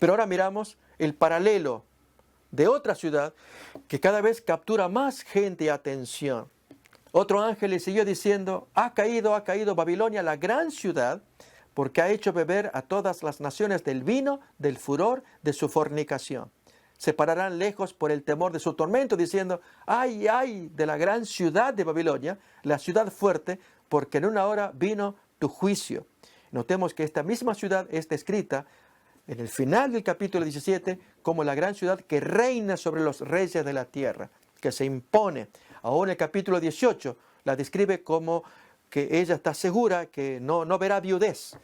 Pero ahora miramos el paralelo de otra ciudad que cada vez captura más gente y atención. Otro ángel le siguió diciendo: ha caído Babilonia, la gran ciudad, porque ha hecho beber a todas las naciones del vino del furor de su fornicación. Se pararán lejos por el temor de su tormento, diciendo: ay, ay de la gran ciudad de Babilonia, la ciudad fuerte, porque en una hora vino tu juicio. Notemos que esta misma ciudad es descrita en el final del capítulo 17 como la gran ciudad que reina sobre los reyes de la tierra, que se impone. Ahora en el capítulo 18 la describe como que ella está segura que no verá viudez.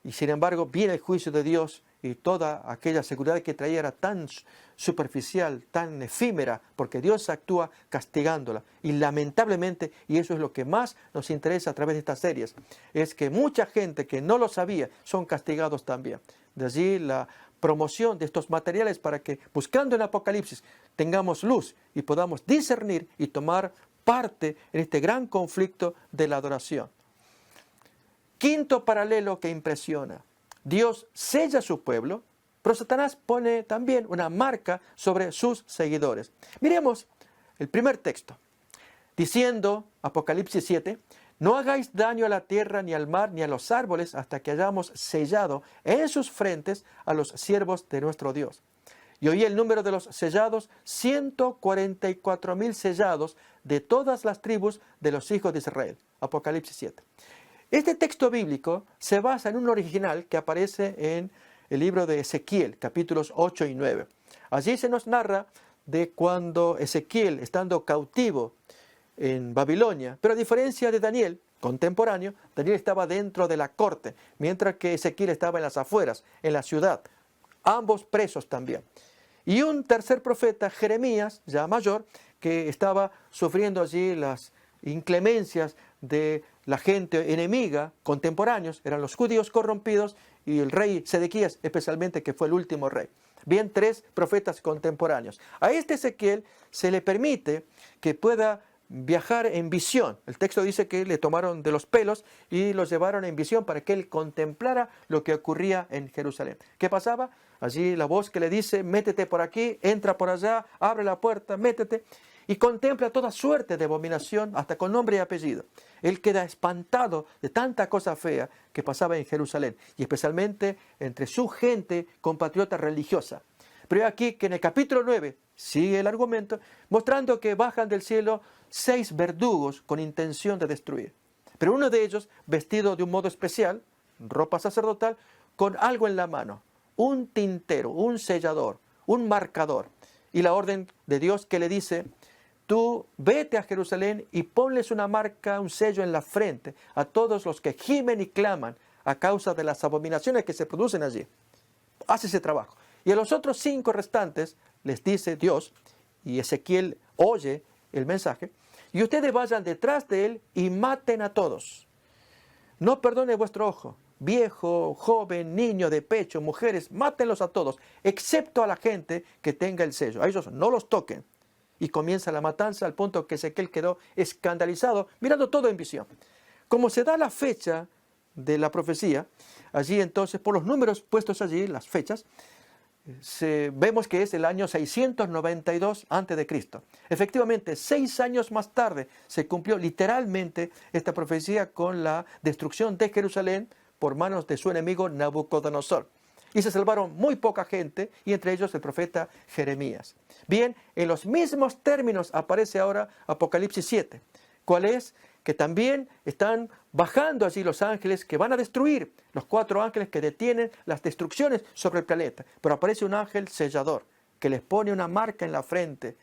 Y sin embargo viene el juicio de Dios, y toda aquella seguridad que traía era tan superficial, tan efímera, porque Dios actúa castigándola. Y lamentablemente, y eso es lo que más nos interesa a través de estas series, es que mucha gente que no lo sabía son castigados también. De allí la promoción de estos materiales para que, buscando en Apocalipsis, tengamos luz y podamos discernir y tomar parte en este gran conflicto de la adoración. Quinto paralelo que impresiona. Dios sella a su pueblo, pero Satanás pone también una marca sobre sus seguidores. Miremos el primer texto. Diciendo, Apocalipsis 7, no hagáis daño a la tierra, ni al mar, ni a los árboles, hasta que hayamos sellado en sus frentes a los siervos de nuestro Dios. Y oí el número de los sellados, 144,000 sellados de todas las tribus de los hijos de Israel. Apocalipsis 7. Este texto bíblico se basa en un original que aparece en el libro de Ezequiel, capítulos 8 y 9. Allí se nos narra de cuando Ezequiel, estando cautivo en Babilonia, pero a diferencia de Daniel, contemporáneo, Daniel estaba dentro de la corte, mientras que Ezequiel estaba en las afueras, en la ciudad, ambos presos también. Y un tercer profeta, Jeremías, ya mayor, que estaba sufriendo allí las inclemencias de la gente enemiga, contemporáneos, eran los judíos corrompidos y el rey Sedequías, especialmente, que fue el último rey. Bien, tres profetas contemporáneos. A este Ezequiel se le permite que pueda viajar en visión. El texto dice que le tomaron de los pelos y los llevaron en visión para que él contemplara lo que ocurría en Jerusalén. ¿Qué pasaba? Allí la voz que le dice, métete por aquí, entra por allá, abre la puerta, métete. Y contempla toda suerte de abominación, hasta con nombre y apellido. Él queda espantado de tanta cosa fea que pasaba en Jerusalén, y especialmente entre su gente compatriota religiosa. Pero aquí que en el capítulo 9 sigue el argumento, mostrando que bajan del cielo 6 verdugos con intención de destruir. Pero uno de ellos, vestido de un modo especial, ropa sacerdotal, con algo en la mano, un tintero, un sellador, un marcador. Y la orden de Dios que le dice, tú vete a Jerusalén y ponles una marca, un sello en la frente a todos los que gimen y claman a causa de las abominaciones que se producen allí. Hace ese trabajo. Y a los otros 5 restantes les dice Dios, y Ezequiel oye el mensaje, y ustedes vayan detrás de él y maten a todos. No perdone vuestro ojo, viejo, joven, niño de pecho, mujeres, mátenlos a todos, excepto a la gente que tenga el sello. A ellos no los toquen. Y comienza la matanza al punto que Ezequiel quedó escandalizado, mirando todo en visión. Como se da la fecha de la profecía, allí entonces, por los números puestos allí, las fechas, vemos que es el año 692 a.C. Efectivamente, 6 años más tarde se cumplió literalmente esta profecía con la destrucción de Jerusalén por manos de su enemigo Nabucodonosor. Y se salvaron muy poca gente, y entre ellos el profeta Jeremías. Bien, en los mismos términos aparece ahora Apocalipsis 7. ¿Cuál es? Que también están bajando allí los ángeles que van a destruir, los 4 ángeles que detienen las destrucciones sobre el planeta. Pero aparece un ángel sellador que les pone una marca en la frente.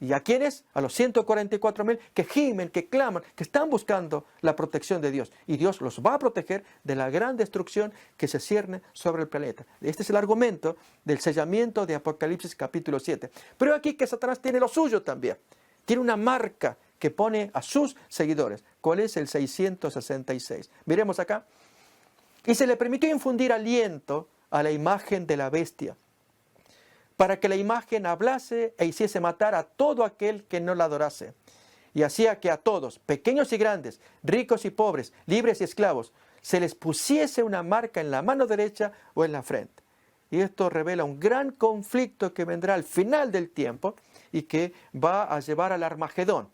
¿Y a quiénes? A los 144,000 que gimen, que claman, que están buscando la protección de Dios. Y Dios los va a proteger de la gran destrucción que se cierne sobre el planeta. Este es el argumento del sellamiento de Apocalipsis capítulo 7. Pero aquí que Satanás tiene lo suyo también. Tiene una marca que pone a sus seguidores. ¿Cuál es? El 666. Miremos acá. Y se le permitió infundir aliento a la imagen de la bestia, para que la imagen hablase e hiciese matar a todo aquel que no la adorase. Y hacía que a todos, pequeños y grandes, ricos y pobres, libres y esclavos, se les pusiese una marca en la mano derecha o en la frente. Y esto revela un gran conflicto que vendrá al final del tiempo y que va a llevar al Armagedón,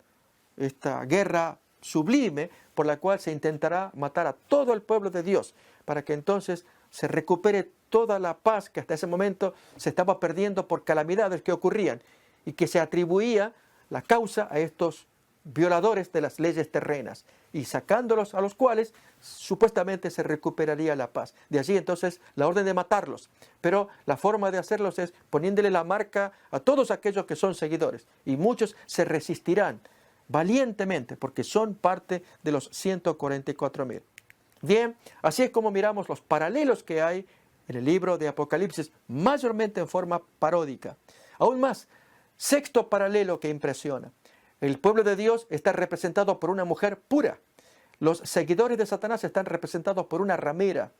esta guerra sublime por la cual se intentará matar a todo el pueblo de Dios, para que entonces se recupere toda la paz que hasta ese momento se estaba perdiendo por calamidades que ocurrían y que se atribuía la causa a estos violadores de las leyes terrenas, y sacándolos a los cuales supuestamente se recuperaría la paz. De allí entonces la orden de matarlos, pero la forma de hacerlos es poniéndole la marca a todos aquellos que son seguidores, y muchos se resistirán valientemente porque son parte de los 144,000. Bien, así es como miramos los paralelos que hay en el libro de Apocalipsis, mayormente en forma paródica. Aún más, sexto paralelo que impresiona. El pueblo de Dios está representado por una mujer pura. Los seguidores de Satanás están representados por una ramera,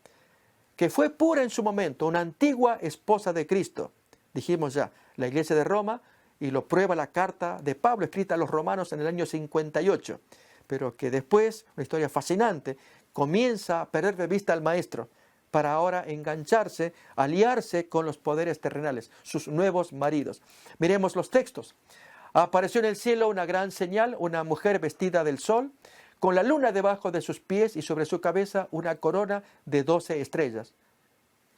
que fue pura en su momento, una antigua esposa de Cristo. Dijimos ya, la iglesia de Roma, y lo prueba la carta de Pablo escrita a los romanos en el año 58. Pero que después, una historia fascinante, comienza a perder de vista al maestro, para ahora engancharse, aliarse con los poderes terrenales, sus nuevos maridos. Miremos los textos. Apareció en el cielo una gran señal, una mujer vestida del sol, con la luna debajo de sus pies y sobre su cabeza una corona de 12 estrellas.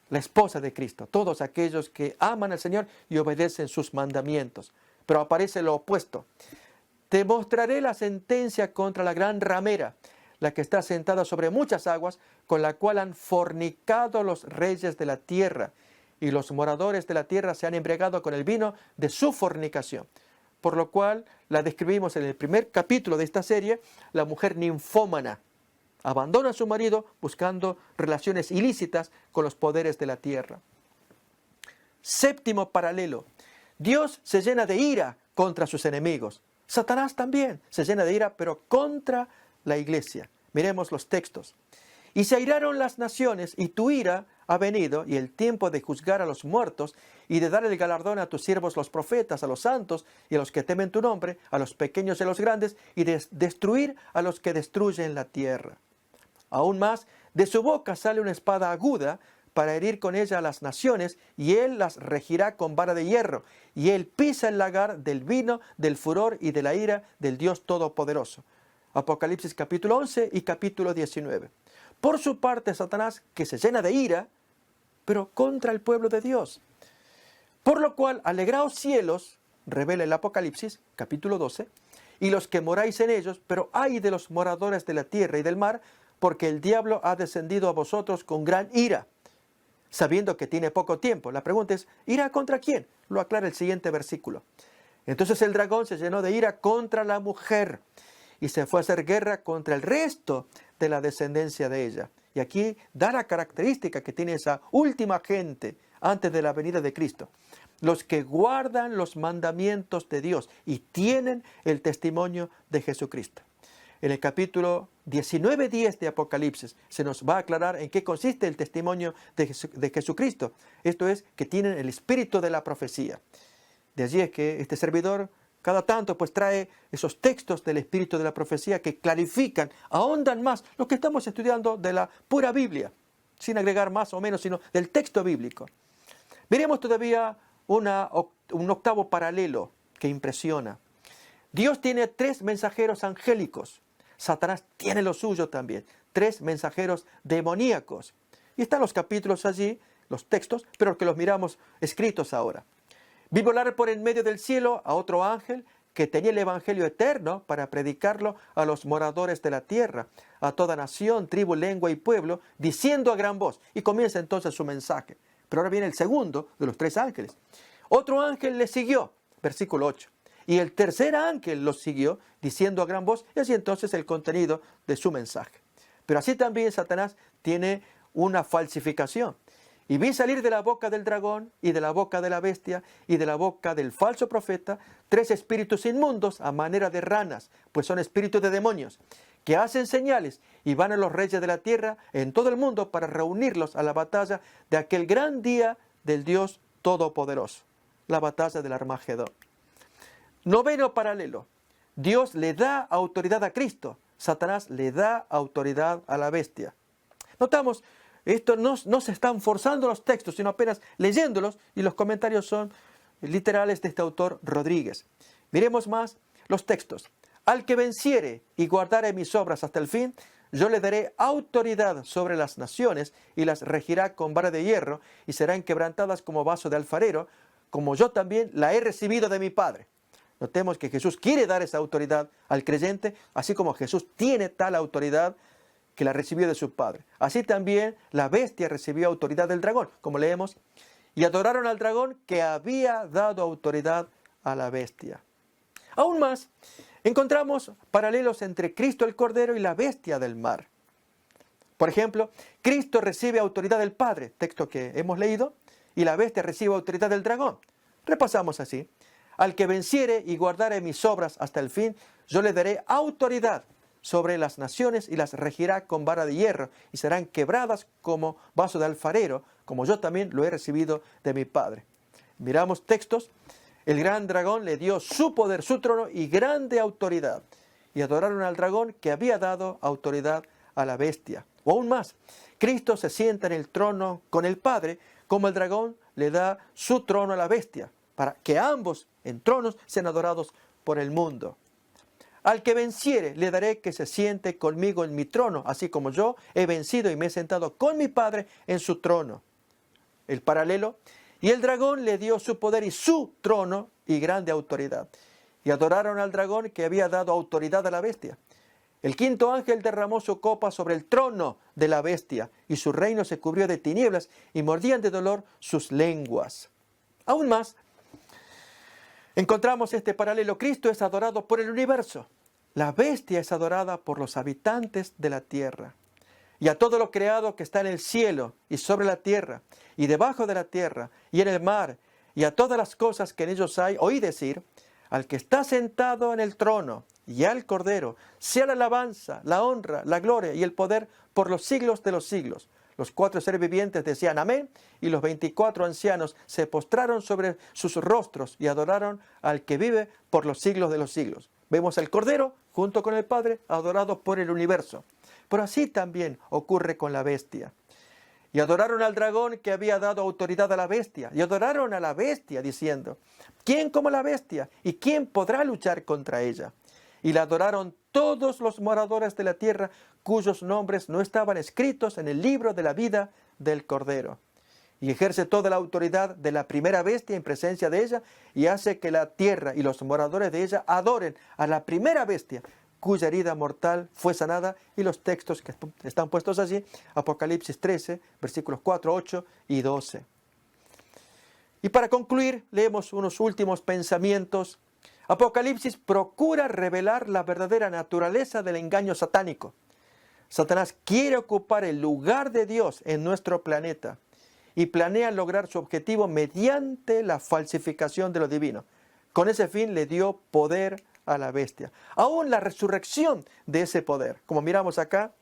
La esposa de Cristo, todos aquellos que aman al Señor y obedecen sus mandamientos. Pero aparece lo opuesto. Te mostraré la sentencia contra la gran ramera, la que está sentada sobre muchas aguas, con la cual han fornicado los reyes de la tierra, y los moradores de la tierra se han embriagado con el vino de su fornicación. Por lo cual la describimos en el primer capítulo de esta serie, la mujer ninfómana. Abandona a su marido buscando relaciones ilícitas con los poderes de la tierra. Séptimo paralelo. Dios se llena de ira contra sus enemigos. Satanás también se llena de ira, pero contra la iglesia. Miremos los textos. Y se airaron las naciones, y tu ira ha venido, y el tiempo de juzgar a los muertos, y de dar el galardón a tus siervos los profetas, a los santos, y a los que temen tu nombre, a los pequeños y a los grandes, y de destruir a los que destruyen la tierra. Aún más, de su boca sale una espada aguda, para herir con ella a las naciones, y él las regirá con vara de hierro, y él pisa el lagar del vino, del furor y de la ira del Dios Todopoderoso. Apocalipsis capítulo 11 y capítulo 19. Por su parte, Satanás, que se llena de ira, pero contra el pueblo de Dios. Por lo cual, alegraos cielos, revela el Apocalipsis capítulo 12, y los que moráis en ellos, pero ay de los moradores de la tierra y del mar, porque el diablo ha descendido a vosotros con gran ira, sabiendo que tiene poco tiempo. La pregunta es, ¿ira contra quién? Lo aclara el siguiente versículo. Entonces el dragón se llenó de ira contra la mujer y se fue a hacer guerra contra el resto de la descendencia de ella. Y aquí da la característica que tiene esa última gente antes de la venida de Cristo. Los que guardan los mandamientos de Dios y tienen el testimonio de Jesucristo. En el capítulo 19:10 de Apocalipsis se nos va a aclarar en qué consiste el testimonio de Jesucristo. Esto es, que tienen el espíritu de la profecía. De allí es que este servidor cada tanto pues trae esos textos del espíritu de la profecía que clarifican, ahondan más lo que estamos estudiando de la pura Biblia, sin agregar más o menos, sino del texto bíblico. Veremos todavía un octavo paralelo que impresiona. Dios tiene 3 mensajeros angélicos. Satanás tiene lo suyo también, 3 mensajeros demoníacos. Y están los capítulos allí, los textos, pero que los miramos escritos ahora. Vi volar por en medio del cielo a otro ángel que tenía el evangelio eterno para predicarlo a los moradores de la tierra, a toda nación, tribu, lengua y pueblo, diciendo a gran voz. Y comienza entonces su mensaje. Pero ahora viene el segundo de los 3 ángeles. Otro ángel le siguió, versículo 8. Y el tercer ángel los siguió, diciendo a gran voz, y así entonces el contenido de su mensaje. Pero así también Satanás tiene una falsificación. Y vi salir de la boca del dragón, y de la boca de la bestia, y de la boca del falso profeta, 3 espíritus inmundos a manera de ranas, pues son espíritus de demonios, que hacen señales, y van a los reyes de la tierra en todo el mundo para reunirlos a la batalla de aquel gran día del Dios Todopoderoso, la batalla del Armagedón. Noveno paralelo. Dios le da autoridad a Cristo. Satanás le da autoridad a la bestia. Notamos, esto no se están forzando los textos, sino apenas leyéndolos, y los comentarios son literales de este autor Rodríguez. Miremos más los textos. Al que venciere y guardare mis obras hasta el fin, yo le daré autoridad sobre las naciones y las regirá con vara de hierro y serán quebrantadas como vaso de alfarero, como yo también la he recibido de mi Padre. Notemos que Jesús quiere dar esa autoridad al creyente, así como Jesús tiene tal autoridad que la recibió de su Padre. Así también la bestia recibió autoridad del dragón, como leemos, y adoraron al dragón que había dado autoridad a la bestia. Aún más, encontramos paralelos entre Cristo el Cordero y la bestia del mar. Por ejemplo, Cristo recibe autoridad del Padre, texto que hemos leído, y la bestia recibe autoridad del dragón. Repasamos así. Al que venciere y guardare mis obras hasta el fin, yo le daré autoridad sobre las naciones y las regirá con vara de hierro y serán quebradas como vaso de alfarero, como yo también lo he recibido de mi Padre. Miramos textos. El gran dragón le dio su poder, su trono y grande autoridad. Y adoraron al dragón que había dado autoridad a la bestia. O aún más, Cristo se sienta en el trono con el Padre, como el dragón le da su trono a la bestia, para que ambos en tronos sean adorados por el mundo. Al que venciere, le daré que se siente conmigo en mi trono, así como yo he vencido y me he sentado con mi Padre en su trono. El paralelo. Y el dragón le dio su poder y su trono y grande autoridad. Y adoraron al dragón que había dado autoridad a la bestia. El quinto ángel derramó su copa sobre el trono de la bestia, y su reino se cubrió de tinieblas, y mordían de dolor sus lenguas. Aún más, encontramos este paralelo. Cristo es adorado por el universo. La bestia es adorada por los habitantes de la tierra. Y a todo lo creado que está en el cielo y sobre la tierra y debajo de la tierra y en el mar y a todas las cosas que en ellos hay, oí decir, al que está sentado en el trono y al Cordero sea la alabanza, la honra, la gloria y el poder por los siglos de los siglos. Los 4 seres vivientes decían amén, y los 24 ancianos se postraron sobre sus rostros y adoraron al que vive por los siglos de los siglos. Vemos al Cordero junto con el Padre adorado por el universo. Pero así también ocurre con la bestia. Y adoraron al dragón que había dado autoridad a la bestia. Y adoraron a la bestia diciendo, ¿quién como la bestia? ¿Y quién podrá luchar contra ella? Y la adoraron todos los moradores de la tierra cuyos nombres no estaban escritos en el libro de la vida del Cordero. Y ejerce toda la autoridad de la primera bestia en presencia de ella y hace que la tierra y los moradores de ella adoren a la primera bestia, cuya herida mortal fue sanada, y los textos que están puestos allí, Apocalipsis 13, versículos 4, 8 y 12. Y para concluir, leemos unos últimos pensamientos. Apocalipsis procura revelar la verdadera naturaleza del engaño satánico. Satanás quiere ocupar el lugar de Dios en nuestro planeta y planea lograr su objetivo mediante la falsificación de lo divino. Con ese fin le dio poder a la bestia, aún la resurrección de ese poder. Como miramos acá,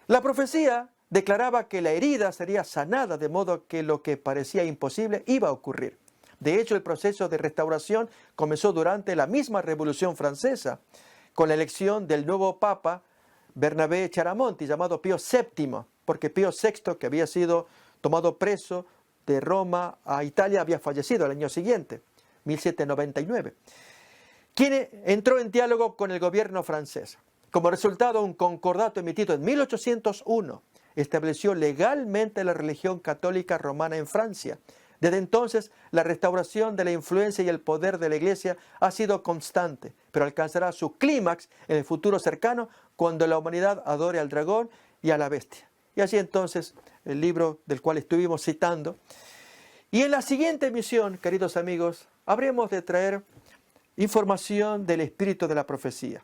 la profecía declaraba que la herida sería sanada, de modo que lo que parecía imposible iba a ocurrir. De hecho, el proceso de restauración comenzó durante la misma Revolución Francesa, con la elección del nuevo Papa Bernabé Chiaramonti, llamado Pío VII, porque Pío VI, que había sido tomado preso de Roma a Italia, había fallecido el año siguiente, 1799. Quien entró en diálogo con el gobierno francés. Como resultado, un concordato emitido en 1801 estableció legalmente la religión católica romana en Francia. Desde entonces, la restauración de la influencia y el poder de la Iglesia ha sido constante, pero alcanzará su clímax en el futuro cercano cuando la humanidad adore al dragón y a la bestia. Y así entonces, el libro del cual estuvimos citando. Y en la siguiente emisión, queridos amigos, habremos de traer información del espíritu de la profecía.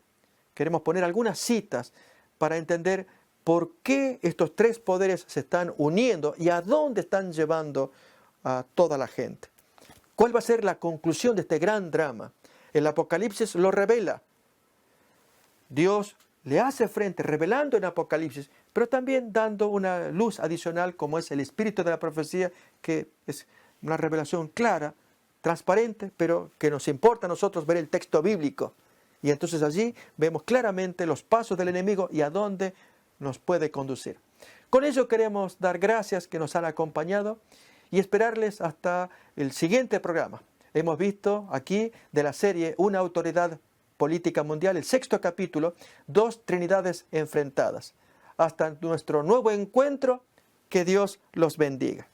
Queremos poner algunas citas para entender por qué estos 3 poderes se están uniendo y a dónde están llevando a toda la gente. ¿Cuál va a ser la conclusión de este gran drama? El Apocalipsis lo revela. Dios le hace frente, revelando en Apocalipsis, pero también dando una luz adicional como es el espíritu de la profecía, que es una revelación clara, transparente, pero que nos importa a nosotros ver el texto bíblico. Y entonces allí vemos claramente los pasos del enemigo y a dónde nos puede conducir. Con ello queremos dar gracias que nos han acompañado y esperarles hasta el siguiente programa. Hemos visto aquí de la serie Una autoridad política mundial, el 6º capítulo, 2 Trinidades enfrentadas. Hasta nuestro nuevo encuentro, que Dios los bendiga.